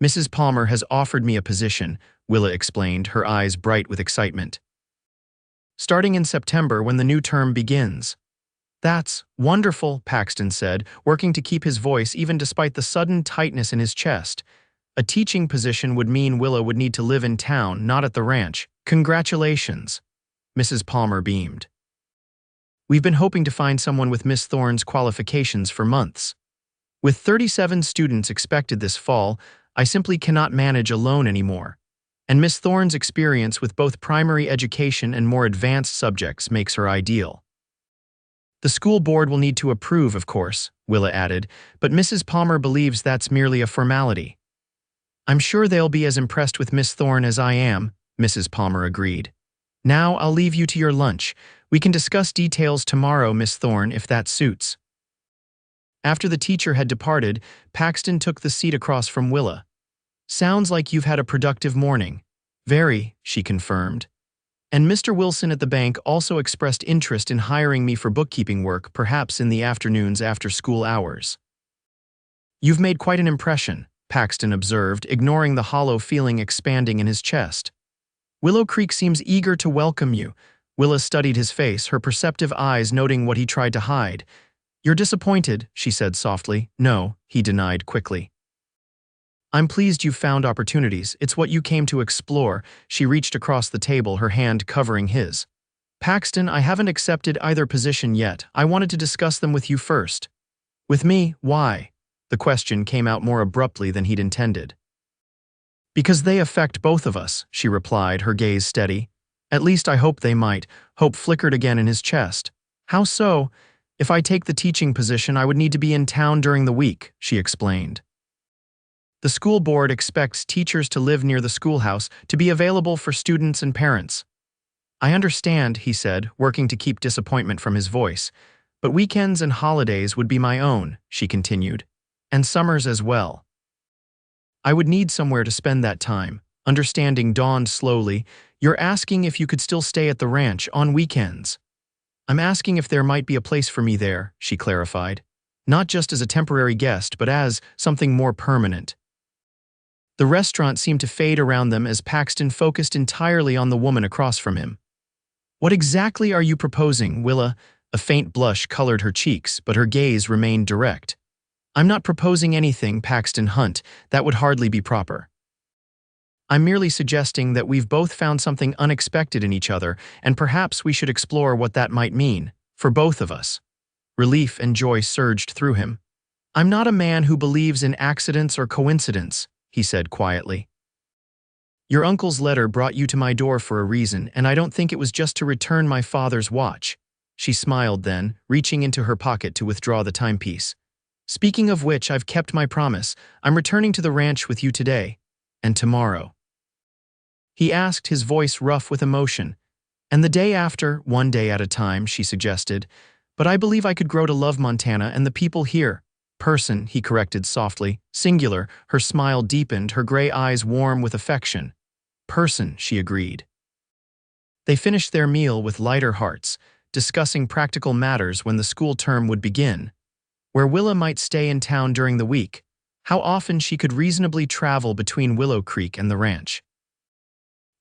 "Mrs. Palmer has offered me a position," Willa explained, her eyes bright with excitement. "Starting in September when the new term begins." "That's wonderful," Paxton said, working to keep his voice even despite the sudden tightness in his chest. A teaching position would mean Willa would need to live in town, not at the ranch. "Congratulations." Mrs. Palmer beamed. "We've been hoping to find someone with Miss Thorne's qualifications for months. With 37 students expected this fall, I simply cannot manage alone anymore. And Miss Thorne's experience with both primary education and more advanced subjects makes her ideal." "The school board will need to approve, of course," Willa added, "but Mrs. Palmer believes that's merely a formality." "I'm sure they'll be as impressed with Miss Thorne as I am," Mrs. Palmer agreed. "Now I'll leave you to your lunch. We can discuss details tomorrow, Miss Thorne, if that suits." After the teacher had departed, Paxton took the seat across from Willa. "Sounds like you've had a productive morning." "Very," she confirmed. "And Mr. Wilson at the bank also expressed interest in hiring me for bookkeeping work, perhaps in the afternoons after school hours." "You've made quite an impression," Paxton observed, ignoring the hollow feeling expanding in his chest. "Willow Creek seems eager to welcome you." Willa studied his face, her perceptive eyes noting what he tried to hide. "You're disappointed," she said softly. "No," he denied quickly. "I'm pleased you've found opportunities. It's what you came to explore." She reached across the table, her hand covering his. "Paxton, I haven't accepted either position yet. I wanted to discuss them with you first." "With me? Why?" The question came out more abruptly than he'd intended. "Because they affect both of us," she replied, her gaze steady. "At least I hope they might." Hope flickered again in his chest. "How so?" "If I take the teaching position, I would need to be in town during the week," she explained. "The school board expects teachers to live near the schoolhouse, to be available for students and parents." "I understand," he said, working to keep disappointment from his voice. "But weekends and holidays would be my own," she continued. "And summers as well. I would need somewhere to spend that time." Understanding dawned slowly. "You're asking if you could still stay at the ranch on weekends." "I'm asking if there might be a place for me there," she clarified. "Not just as a temporary guest, but as something more permanent." The restaurant seemed to fade around them as Paxton focused entirely on the woman across from him. "What exactly are you proposing, Willa?" A faint blush colored her cheeks, but her gaze remained direct. "I'm not proposing anything, Paxton Hunt. That would hardly be proper. I'm merely suggesting that we've both found something unexpected in each other, and perhaps we should explore what that might mean, for both of us." Relief and joy surged through him. "I'm not a man who believes in accidents or coincidence," he said quietly. "Your uncle's letter brought you to my door for a reason, and I don't think it was just to return my father's watch." She smiled then, reaching into her pocket to withdraw the timepiece. "Speaking of which, I've kept my promise. I'm returning to the ranch with you today. And tomorrow." He asked, his voice rough with emotion. "And the day after, one day at a time," she suggested. "But I believe I could grow to love Montana and the people here." "Person," he corrected softly. "Singular." Her smile deepened, her gray eyes warm with affection. "Person," she agreed. They finished their meal with lighter hearts, discussing practical matters when the school term would begin. Where Willa might stay in town during the week, how often she could reasonably travel between Willow Creek and the ranch.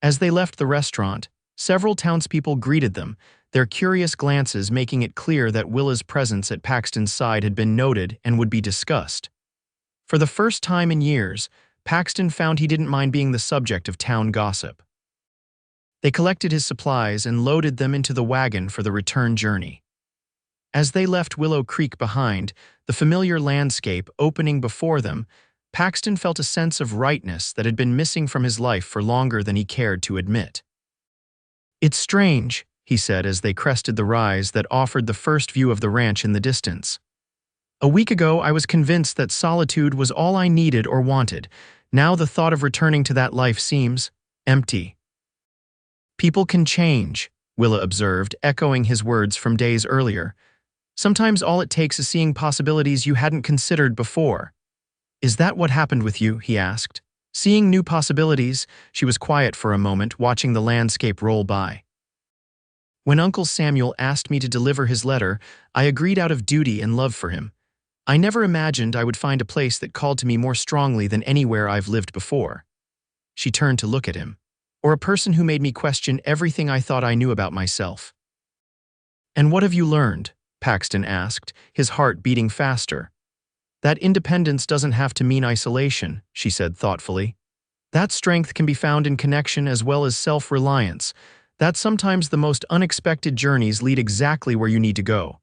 As they left the restaurant, several townspeople greeted them, their curious glances making it clear that Willa's presence at Paxton's side had been noted and would be discussed. For the first time in years, Paxton found he didn't mind being the subject of town gossip. They collected his supplies and loaded them into the wagon for the return journey. As they left Willow Creek behind, the familiar landscape opening before them, Paxton felt a sense of rightness that had been missing from his life for longer than he cared to admit. "It's strange," he said as they crested the rise that offered the first view of the ranch in the distance. "A week ago, I was convinced that solitude was all I needed or wanted. Now the thought of returning to that life seems empty." "People can change," Willa observed, echoing his words from days earlier. "Sometimes all it takes is seeing possibilities you hadn't considered before." "Is that what happened with you?" he asked. Seeing new possibilities, she was quiet for a moment, watching the landscape roll by. "When Uncle Samuel asked me to deliver his letter, I agreed out of duty and love for him. I never imagined I would find a place that called to me more strongly than anywhere I've lived before." She turned to look at him. "Or a person who made me question everything I thought I knew about myself." "And what have you learned?" Paxton asked, his heart beating faster. "That independence doesn't have to mean isolation," she said thoughtfully. "That strength can be found in connection as well as self-reliance. That sometimes the most unexpected journeys lead exactly where you need to go."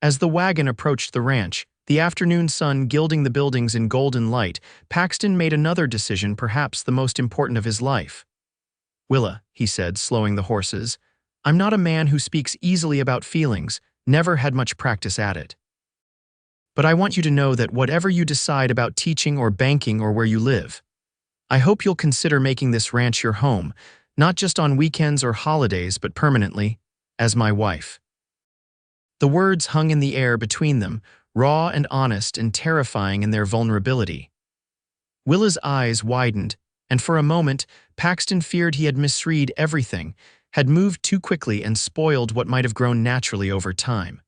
As the wagon approached the ranch, the afternoon sun gilding the buildings in golden light, Paxton made another decision, perhaps the most important of his life. "Willa," he said, slowing the horses, "I'm not a man who speaks easily about feelings, never had much practice at it. But I want you to know that whatever you decide about teaching or banking or where you live, I hope you'll consider making this ranch your home, not just on weekends or holidays, but permanently, as my wife." The words hung in the air between them, raw and honest and terrifying in their vulnerability. Willa's eyes widened, and for a moment, Paxton feared he had misread everything, had moved too quickly and spoiled what might have grown naturally over time.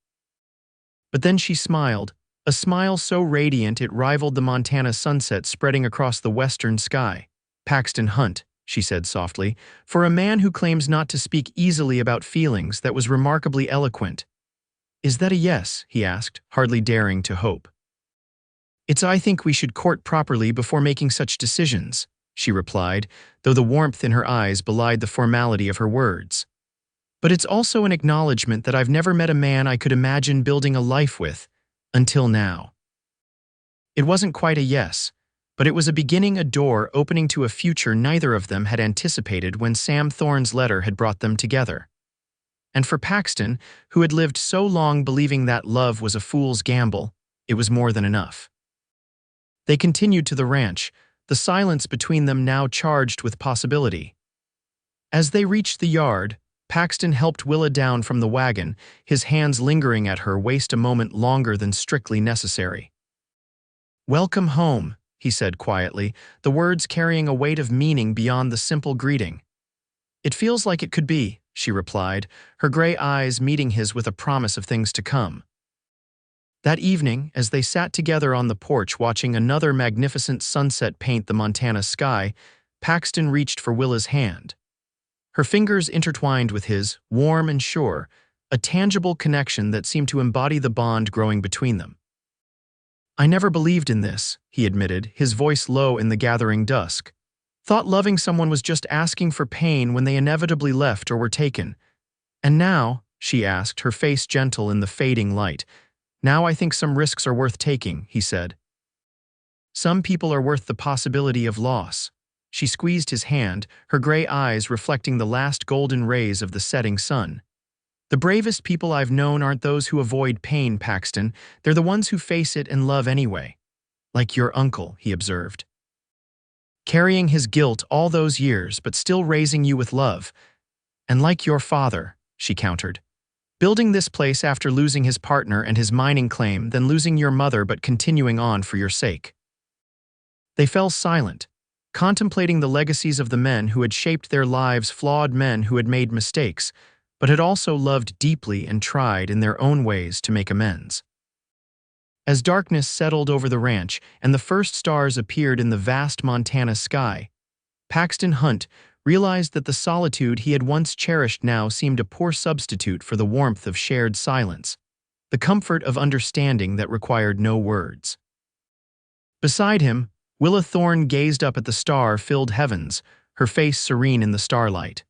But then she smiled, a smile so radiant it rivaled the Montana sunset spreading across the western sky. "Paxton Hunt," she said softly, "for a man who claims not to speak easily about feelings, that was remarkably eloquent." "Is that a yes?" he asked, hardly daring to hope. I think we should court properly before making such decisions," she replied, though the warmth in her eyes belied the formality of her words. "But it's also an acknowledgement that I've never met a man I could imagine building a life with, until now." It wasn't quite a yes, but it was a beginning, a door opening to a future neither of them had anticipated when Sam Thorne's letter had brought them together. And for Paxton, who had lived so long believing that love was a fool's gamble, it was more than enough. They continued to the ranch, the silence between them now charged with possibility. As they reached the yard, Paxton helped Willa down from the wagon, his hands lingering at her waist a moment longer than strictly necessary. "Welcome home," he said quietly, the words carrying a weight of meaning beyond the simple greeting. "It feels like it could be," she replied, her gray eyes meeting his with a promise of things to come. That evening, as they sat together on the porch watching another magnificent sunset paint the Montana sky, Paxton reached for Willa's hand. Her fingers intertwined with his, warm and sure, a tangible connection that seemed to embody the bond growing between them. "I never believed in this," he admitted, his voice low in the gathering dusk. "Thought loving someone was just asking for pain when they inevitably left or were taken. And now," she asked, her face gentle in the fading light, "now I think some risks are worth taking," he said. "Some people are worth the possibility of loss." She squeezed his hand, her gray eyes reflecting the last golden rays of the setting sun. "The bravest people I've known aren't those who avoid pain, Paxton. They're the ones who face it and love anyway. Like your uncle," he observed. "Carrying his guilt all those years, but still raising you with love. And like your father," she countered. "Building this place after losing his partner and his mining claim, then losing your mother but continuing on for your sake." They fell silent, contemplating the legacies of the men who had shaped their lives, flawed men who had made mistakes, but had also loved deeply and tried in their own ways to make amends. As darkness settled over the ranch and the first stars appeared in the vast Montana sky, Paxton Hunt realized that the solitude he had once cherished now seemed a poor substitute for the warmth of shared silence, the comfort of understanding that required no words. Beside him, Willa Thorne gazed up at the star-filled heavens, her face serene in the starlight.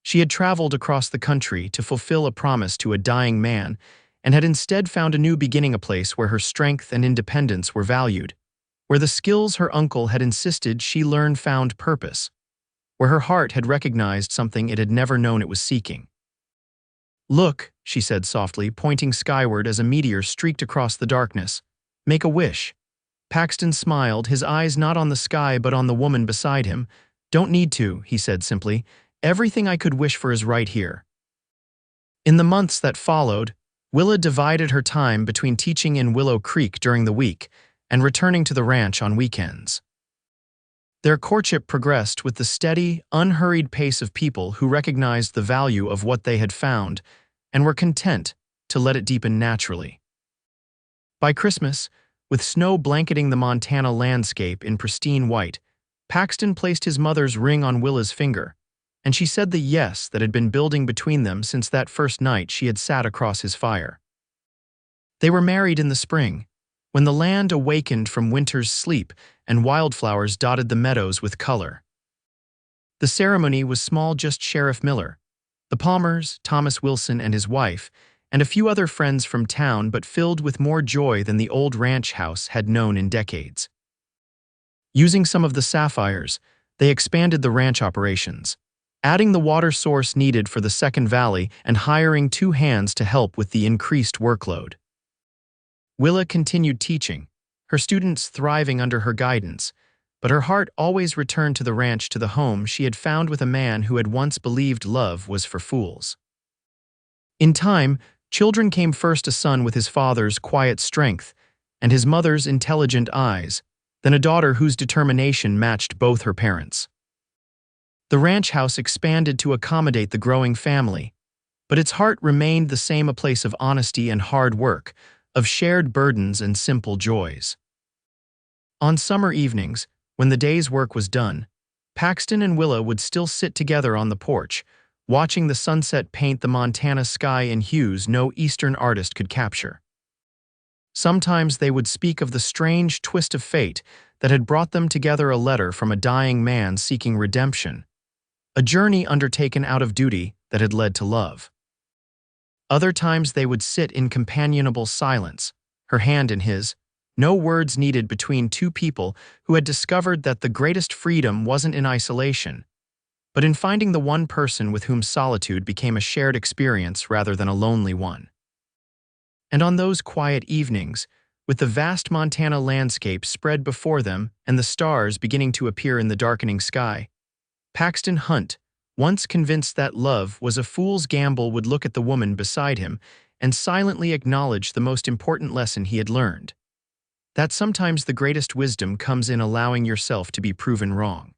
She had traveled across the country to fulfill a promise to a dying man and had instead found a new beginning, a place where her strength and independence were valued, where the skills her uncle had insisted she learn found purpose, where her heart had recognized something it had never known it was seeking. "Look," she said softly, pointing skyward as a meteor streaked across the darkness. "Make a wish." Paxton smiled, his eyes not on the sky but on the woman beside him. "Don't need to," he said simply. "Everything I could wish for is right here." In the months that followed, Willa divided her time between teaching in Willow Creek during the week and returning to the ranch on weekends. Their courtship progressed with the steady, unhurried pace of people who recognized the value of what they had found and were content to let it deepen naturally. By Christmas, with snow blanketing the Montana landscape in pristine white, Paxton placed his mother's ring on Willa's finger, and she said the yes that had been building between them since that first night she had sat across his fire. They were married in the spring, when the land awakened from winter's sleep and wildflowers dotted the meadows with color. The ceremony was small, just Sheriff Miller, the Palmers, Thomas Wilson and his wife, and a few other friends from town, but filled with more joy than the old ranch house had known in decades. Using some of the sapphires, they expanded the ranch operations, adding the water source needed for the second valley and hiring 2 hands to help with the increased workload. Willa continued teaching, her students thriving under her guidance, but her heart always returned to the ranch, to the home she had found with a man who had once believed love was for fools. In time, children came first, a son with his father's quiet strength and his mother's intelligent eyes, then a daughter whose determination matched both her parents. The ranch house expanded to accommodate the growing family, but its heart remained the same, a place of honesty and hard work, of shared burdens and simple joys. On summer evenings, when the day's work was done, Paxton and Willa would still sit together on the porch, watching the sunset paint the Montana sky in hues no Eastern artist could capture. Sometimes they would speak of the strange twist of fate that had brought them together, a letter from a dying man seeking redemption, a journey undertaken out of duty that had led to love. Other times they would sit in companionable silence, her hand in his, no words needed between 2 people who had discovered that the greatest freedom wasn't in isolation, but in finding the one person with whom solitude became a shared experience rather than a lonely one. And on those quiet evenings, with the vast Montana landscape spread before them and the stars beginning to appear in the darkening sky, Paxton Hunt, once convinced that love was a fool's gamble, would look at the woman beside him and silently acknowledge the most important lesson he had learned: that sometimes the greatest wisdom comes in allowing yourself to be proven wrong.